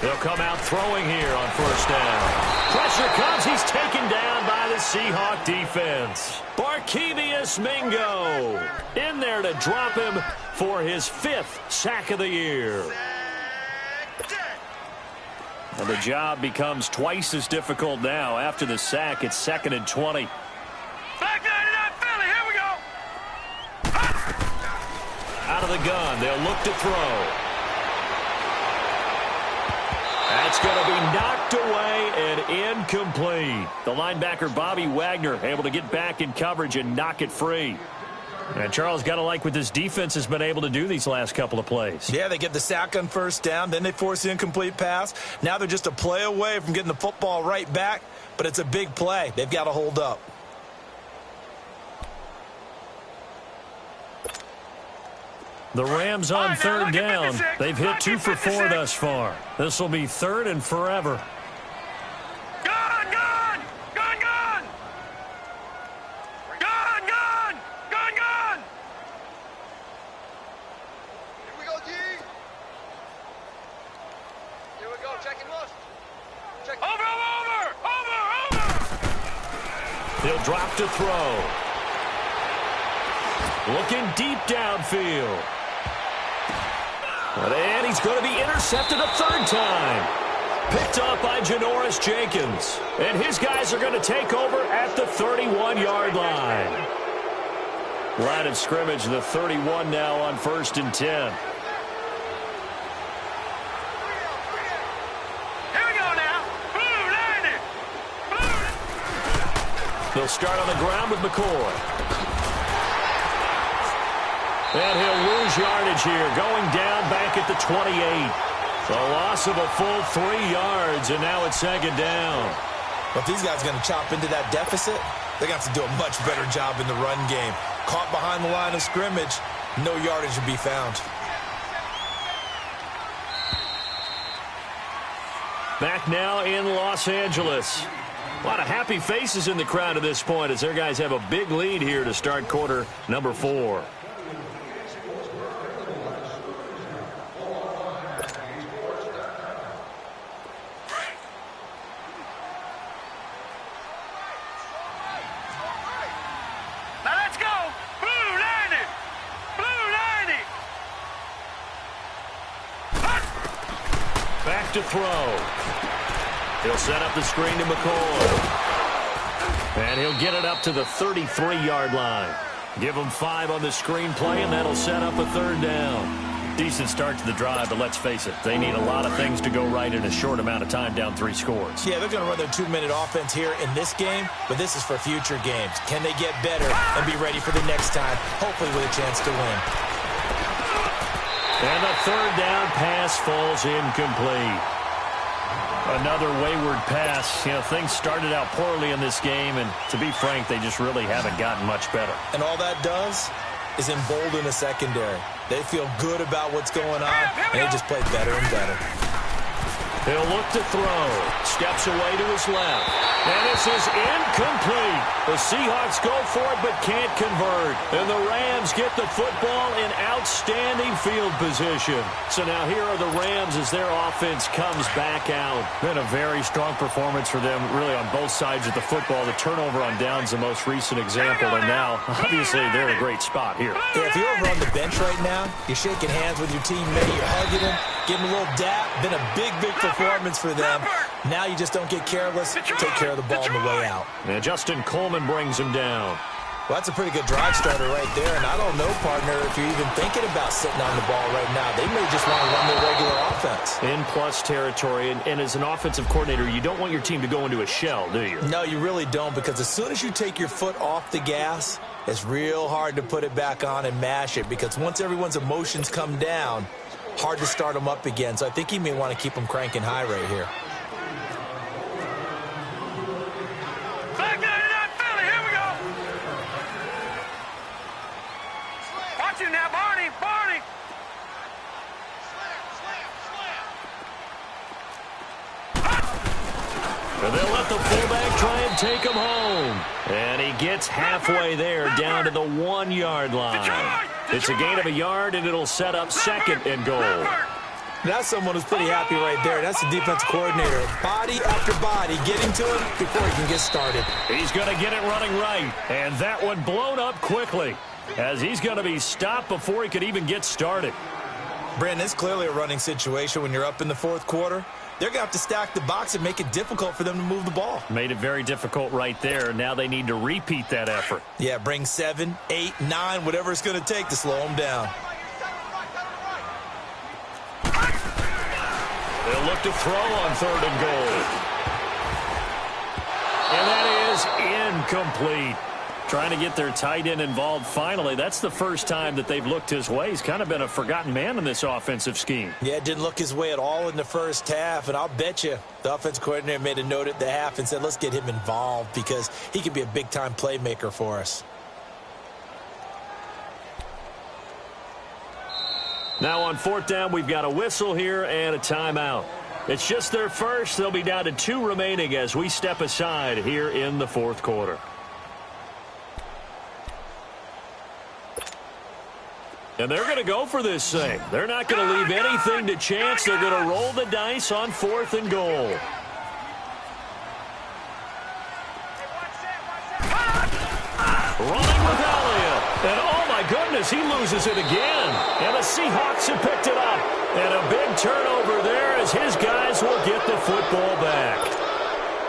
They'll come out throwing here on 1st down. Pressure comes. He's taken down by the Seahawk defense. Barkevious Mingo in there to drop him for his 5th sack of the year. And the job becomes twice as difficult now. After the sack, it's 2nd and 20. Back down to that Philly. Here we go. Out of the gun. They'll look to throw. That's going to be knocked away and incomplete. The linebacker, Bobby Wagner, able to get back in coverage and knock it free. And Charles, got to like what this defense has been able to do these last couple of plays. Yeah, they get the sack on 1st down, then they force the incomplete pass. Now they're just a play away from getting the football right back, but it's a big play. They've got to hold up. The Rams on third down. They've hit 2 for 4 thus far. This will be 3rd and forever. Gun! Gun! Gun! Gun! Gun! Gun! Gun! Gun! Here we go, D. Here we go. Check and rush. Check. Over! He'll drop to throw. Looking deep downfield. And he's going to be intercepted a 3rd time. Picked up by Janoris Jenkins. And his guys are going to take over at the 31-yard line. Line of scrimmage, the 31 now on 1st and 10. They'll start on the ground with McCoy. And he'll lose yardage here, going down back at the 28. The loss of a full 3 yards, and now it's 2nd down. But if these guys are going to chop into that deficit, they're going to have to do a much better job in the run game. Caught behind the line of scrimmage, no yardage to be found. Back now in Los Angeles. A lot of happy faces in the crowd at this point as their guys have a big lead here to start quarter number 4. Now let's go! Blue 90! Blue 90! Back to throw. He'll set up the screen to McCoy. And he'll get it up to the 33-yard line. Give him 5 on the screen play, and that'll set up a 3rd down. Decent start to the drive, but let's face it, they need a lot of things to go right in a short amount of time, down 3 scores. Yeah, they're going to run their 2-minute offense here in this game, but this is for future games. Can they get better and be ready for the next time, hopefully with a chance to win? And the 3rd down pass falls incomplete. Another wayward pass. You know, things started out poorly in this game, and to be frank, they just really haven't gotten much better. And all that does is embolden the secondary. They feel good about what's going on, and they just play better and better. He'll look to throw. Steps away to his left. And this is incomplete. The Seahawks go for it but can't convert. And the Rams get the football in outstanding field position. So now here are the Rams as their offense comes back out. Been a very strong performance for them really on both sides of the football. The turnover on down's the most recent example. And now, obviously, they're in a great spot here. Yeah, if you're over on the bench right now, you're shaking hands with your teammate, you're hugging him, giving him a little dap. Been a big performance for them. Now you just don't get careless. Take care of the ball on the way out. And Justin Coleman brings him down. Well, that's a pretty good drive starter right there. And I don't know, partner, if you're even thinking about sitting on the ball right now. They may just want to run their regular offense. In plus territory. And as an offensive coordinator, you don't want your team to go into a shell, do you? No, you really don't, because as soon as you take your foot off the gas, it's real hard to put it back on and mash it, because once everyone's emotions come down, hard to start them up again. So I think he may want to keep them cranking high right here. Back down to that Philly. Here we go. Watch him now, Barney. Barney. And they'll let the fullback try and take him home. And he gets halfway there, down to the 1-yard line. It's a gain of a yard, and it'll set up 2nd and goal. That's someone who's pretty happy right there. That's the defensive coordinator. Body after body, getting to him before he can get started. He's going to get it running right. And that one blown up quickly, as he's going to be stopped before he could even get started. Brandon, it's clearly a running situation when you're up in the 4th quarter. They're going to have to stack the box and make it difficult for them to move the ball. Made it very difficult right there. Now they need to repeat that effort. Yeah, bring 7, 8, 9, whatever it's going to take to slow them down. They'll look to throw on 3rd and goal. And that is incomplete. Trying to get their tight end involved finally. That's the first time that they've looked his way. He's kind of been a forgotten man in this offensive scheme. Yeah, it didn't look his way at all in the first half, and I'll bet you the offensive coordinator made a note at the half and said, let's get him involved because he could be a big-time playmaker for us. Now on fourth down, we've got a whistle here and a timeout. It's just their first. They'll be down to 2 remaining as we step aside here in the fourth quarter. And they're going to go for this thing. They're not going to leave anything to chance. They're going to roll the dice on 4th and goal. Running with Elliott. And oh my goodness, he loses it again. And the Seahawks have picked it up. And a big turnover there as his guys will get the football back.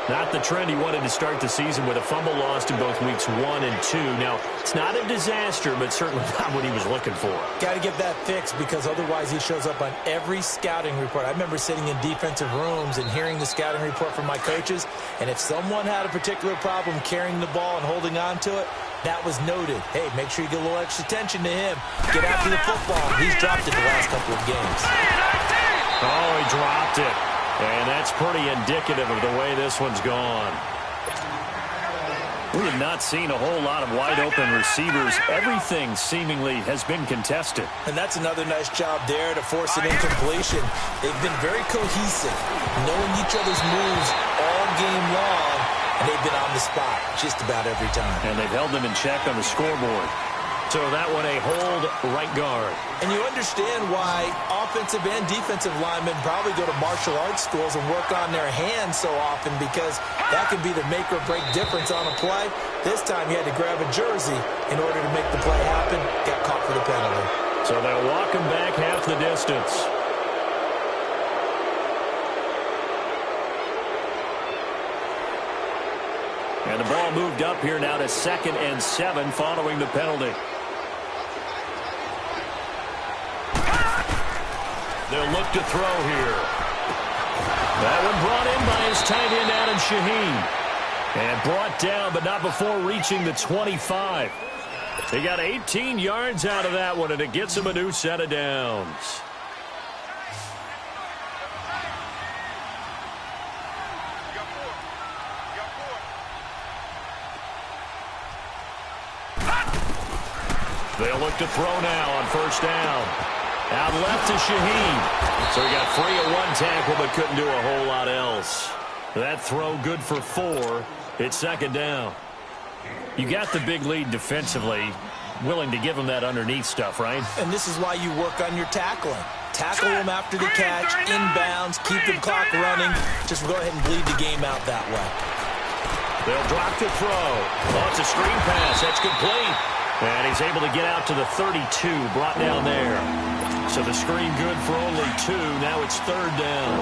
Not the trend he wanted to start the season with a fumble lost in both weeks 1 and 2. Now, it's not a disaster, but certainly not what he was looking for. Got to get that fixed because otherwise he shows up on every scouting report. I remember sitting in defensive rooms and hearing the scouting report from my coaches, and if someone had a particular problem carrying the ball and holding on to it, that was noted. Hey, make sure you get a little extra attention to him. Get after the football. He's dropped it the last couple of games. Oh, he dropped it. And that's pretty indicative of the way this one's gone. We have not seen a whole lot of wide-open receivers. Everything seemingly has been contested. And that's another nice job there to force an incompletion. They've been very cohesive, knowing each other's moves all game long, and they've been on the spot just about every time. And they've held them in check on the scoreboard. So that one a hold right guard. And you understand why offensive and defensive linemen probably go to martial arts schools and work on their hands so often, because that can be the make or break difference on a play. This time he had to grab a jersey in order to make the play happen. Got caught for the penalty. So they'll walk him back half the distance. And the ball moved up here now to 2nd and 7 following the penalty. They'll look to throw here. That one brought in by his tight end, Adam Shaheen. And brought down, but not before reaching the 25. They got 18 yards out of that one, and it gets him a new set of downs. They'll look to throw now on 1st down. Out left to Shaheen. So he got free of 1 tackle, but couldn't do a whole lot else. That throw good for 4. It's 2nd down. You got the big lead defensively, willing to give him that underneath stuff, right? And this is why you work on your tackling. Tackle them after the catch, inbounds, keep the clock running. Just go ahead and bleed the game out that way. They'll drop to throw. Oh, it's a screen pass. That's complete. And he's able to get out to the 32, brought down there. So the screen good for only 2. Now it's 3rd down.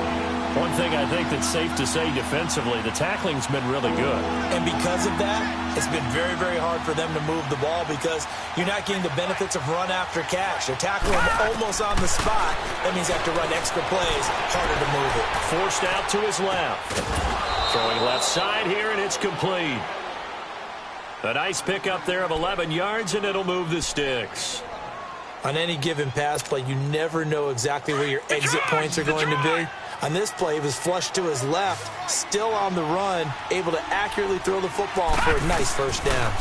One thing I think that's safe to say defensively, the tackling's been really good. And because of that, it's been very, very hard for them to move the ball because you're not getting the benefits of run after catch. They're tackling almost on the spot. That means they have to run extra plays, harder to move it. Forced out to his left. Throwing left side here, and it's complete. A nice pickup there of 11 yards, and it'll move the sticks. On any given pass play, you never know exactly where your exit points are going to be. On this play, he was flushed to his left, still on the run, able to accurately throw the football for a nice 1st down.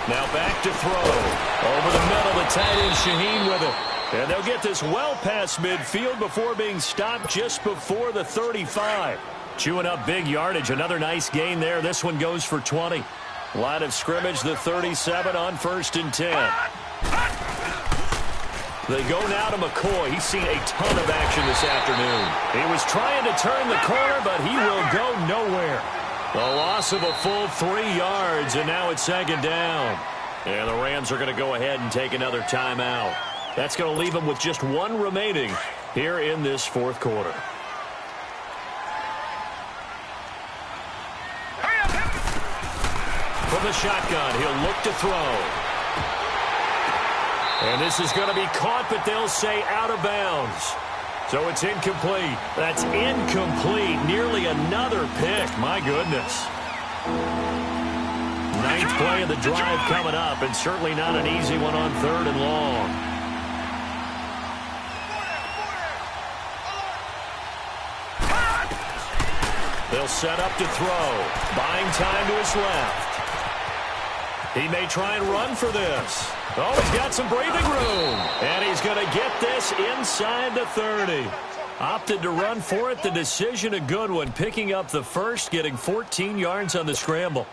Now back to throw. Over the middle, the tight end Shaheen with it. And they'll get this well past midfield before being stopped just before the 35. Chewing up big yardage. Another nice gain there. This one goes for 20. Line of scrimmage, the 37 on 1st and 10. They go now to McCoy. He's seen a ton of action this afternoon. He was trying to turn the corner, but he will go nowhere. A loss of a full 3 yards, and now it's 2nd down. And the Rams are going to go ahead and take another timeout. That's going to leave them with just 1 remaining here in this 4th quarter. From the shotgun, he'll look to throw. And this is going to be caught, but they'll say out of bounds. So it's incomplete. That's incomplete. Nearly another pick. My goodness. 9th play of the drive coming up, and certainly not an easy one on 3rd and long. They'll set up to throw. Buying time to his left. He may try and run for this. Oh, he's got some breathing room. And he's going to get this inside the 30. Opted to run for it. The decision a good one. Picking up the first, getting 14 yards on the scramble.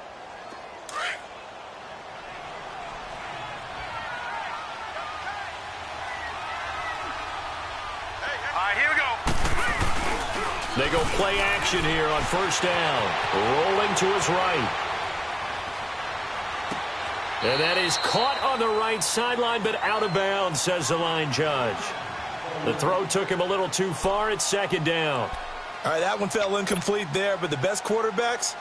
They go play action here on first down. Rolling to his right. And that is caught on the right sideline, but out of bounds, says the line judge. The throw took him a little too far. It's second down. All right, that one fell incomplete there, but the best quarterbacks,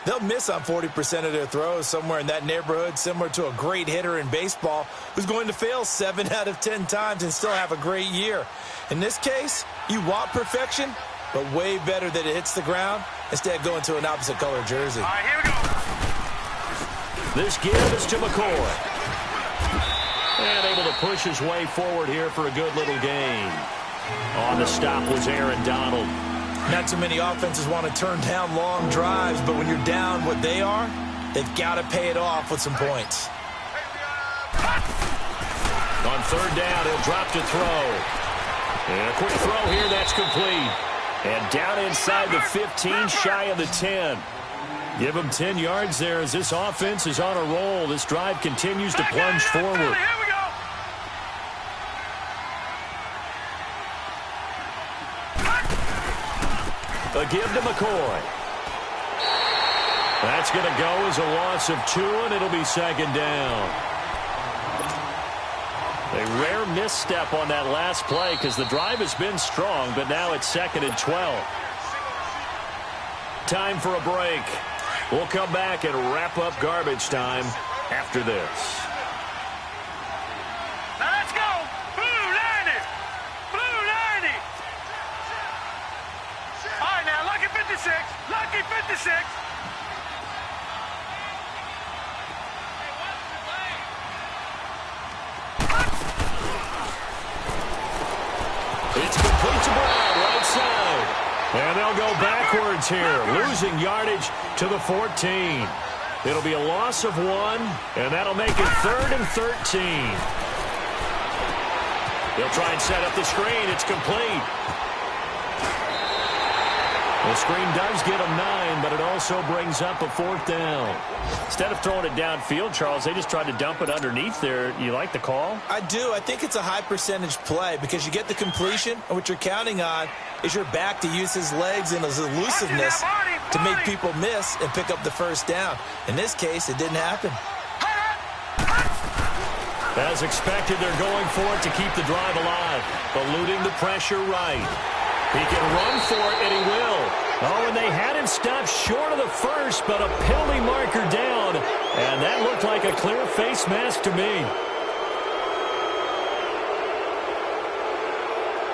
they'll miss on 40% of their throws, somewhere in that neighborhood, similar to a great hitter in baseball who's going to fail 7 out of 10 times and still have a great year. In this case, you want perfection, but way better that it hits the ground instead of going to an opposite color jersey. All right, here we go. This give is to McCoy. And able to push his way forward here for a good little gain. On the stop was Aaron Donald. Not too many offenses want to turn down long drives, but when you're down what they are, they've got to pay it off with some points. On third down, he'll drop to throw. And a quick throw here, that's complete. And down inside the 15, shy of the 10. Give him 10 yards there as this offense is on a roll. This drive continues to plunge forward. Here we go. A give to McCoy. That's going to go as a loss of 2, and it'll be second down. A rare misstep on that last play because the drive has been strong, but now it's second and 12. Time for a break. We'll come back and wrap up garbage time after this. Now let's go. Blue 90. Blue 90. All right, now, lucky 56. Lucky 56. It's complete to Brown, right side. And they'll go backwards here, losing yardage to the 14. It'll be a loss of 1, and that'll make it 3rd and 13. They'll try and set up the screen. It's complete. The screen does get them 9, but it also brings up a 4th down. Instead of throwing it downfield, Charles, they just tried to dump it underneath there. You like the call? I do. I think it's a high percentage play because you get the completion, and what you're counting on is your back to use his legs and his elusiveness to make people miss and pick up the first down. In this case, it didn't happen. As expected, they're going for it to keep the drive alive, eluding the pressure right. He can run for it, and he will. Oh, and they had him stopped short of the first, but a penalty marker down, and that looked like a clear face mask to me.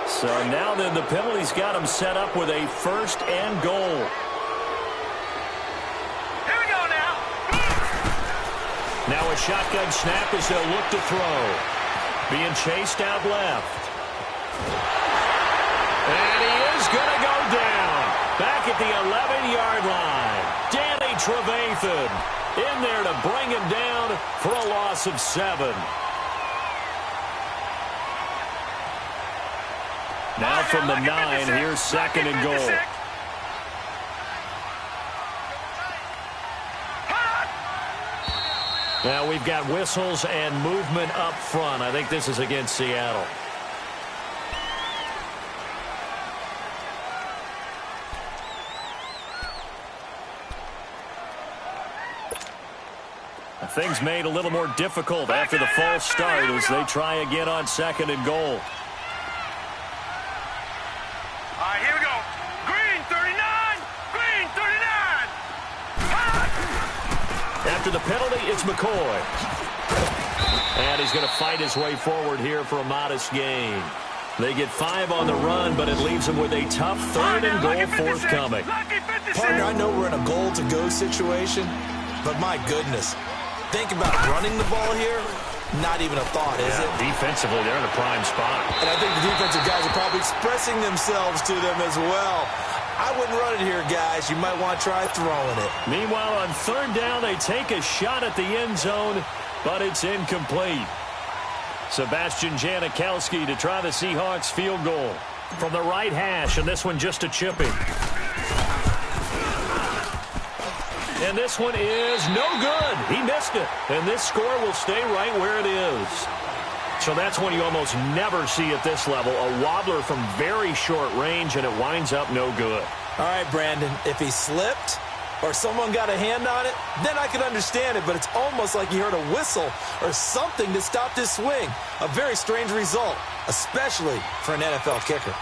So now then the penalty's got him set up with a 1st and goal. Here we go now. Now a shotgun snap as they'll look to throw. Being chased out left. And he is going to go down. Back at the 11-yard line. Danny Trevathan in there to bring him down for a loss of 7. Now from the 9, here's 2nd and goal. Now we've got whistles and movement up front. I think this is against Seattle. Things made a little more difficult after the false start as they try again on 2nd and goal. All right, here we go. Green 39. Green 39. After the penalty, it's McCoy. And he's going to fight his way forward here for a modest gain. They get 5 on the run, but it leaves them with a tough 3rd and goal forthcoming. Partner, I know we're in a goal-to-go situation, but my goodness. Think about running the ball here. Not even a thought, is it? Defensively, they're in a prime spot. And I think the defensive guys are probably expressing themselves to them as well. I wouldn't run it here, guys. You might want to try throwing it. Meanwhile, on third down, they take a shot at the end zone, but it's incomplete. Sebastian Janikowski to try the Seahawks field goal from the right hash, and this one just a chipping. And this one is no good. He missed it. And this score will stay right where it is. So that's one you almost never see at this level. A wobbler from very short range, and it winds up no good. All right, Brandon, if he slipped or someone got a hand on it, then I could understand it, but it's almost like he heard a whistle or something to stop this swing. A very strange result, especially for an NFL kicker.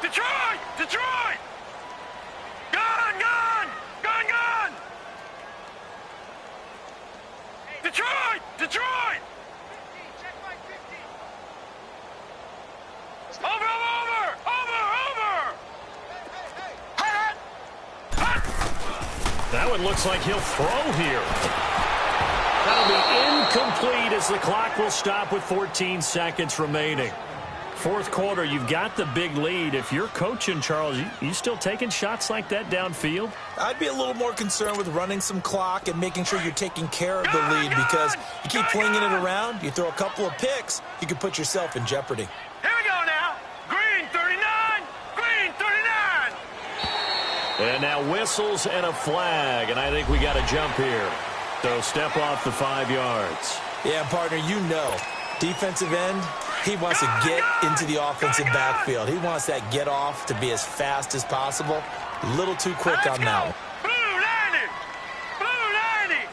Detroit! Detroit! Gone! Gone! Gone! Gone! Detroit! Detroit! Over! Over! Over! Over! Hut! Hut! That one looks like he'll throw here. That'll be incomplete as the clock will stop with 14 seconds remaining. Fourth quarter, you've got the big lead. If you're coaching, Charles, you still taking shots like that downfield? I'd be a little more concerned with running some clock and making sure you're taking care of the lead, because you keep flinging it around, you throw a couple of picks, you can put yourself in jeopardy. Here we go now. Green 39. Green 39. And now whistles and a flag, and I think we got a jump here. So step off the 5 yards. Yeah, partner, you know, defensive end, he wants to get into the offensive backfield. He wants that get off to be as fast as possible. A little too quick on that one. Blue 90. Blue 90.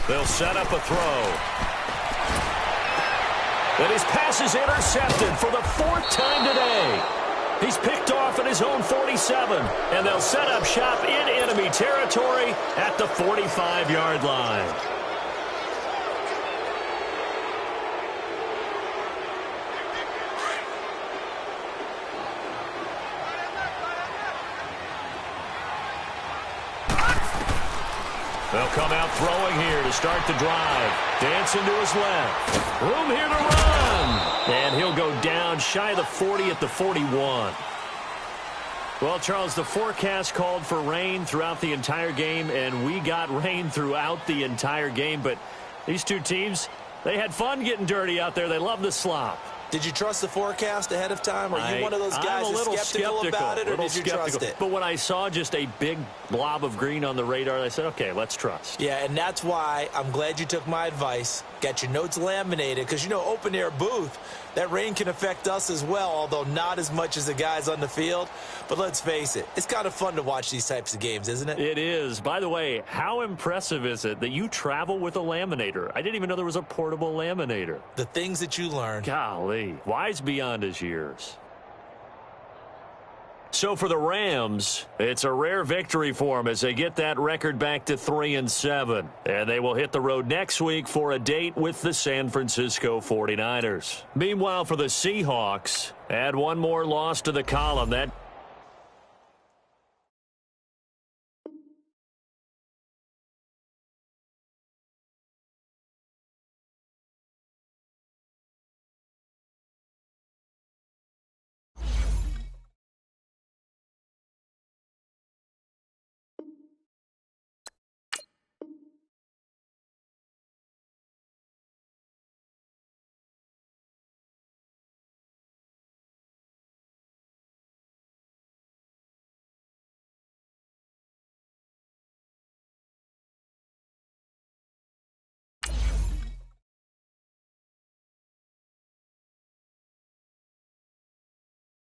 They'll set up a throw. And his pass is intercepted for the 4th time today. He's picked off at his own 47, and they'll set up shop in enemy territory at the 45-yard line. They'll come out throwing here to start the drive. Dancing to his left. Room here to run. And he'll go down shy of the 40 at the 41. Well, Charles, the forecast called for rain throughout the entire game, and we got rain throughout the entire game. But these two teams, they had fun getting dirty out there. They love the slop. Did you trust the forecast ahead of time? Are you one of those guys that's skeptical about it, or did you trust it? But when I saw just a big blob of green on the radar, I said, okay, let's trust. Yeah, and that's why I'm glad you took my advice. Got your notes laminated, because, you know, open-air booth, that rain can affect us as well, although not as much as the guys on the field. But let's face it, it's kind of fun to watch these types of games, isn't it? It is. By the way, how impressive is it that you travel with a laminator? I didn't even know there was a portable laminator. The things that you learn. Golly, wise beyond his years. So for the Rams, it's a rare victory for them as they get that record back to 3-7. And they will hit the road next week for a date with the San Francisco 49ers. Meanwhile, for the Seahawks, add one more loss to the column. That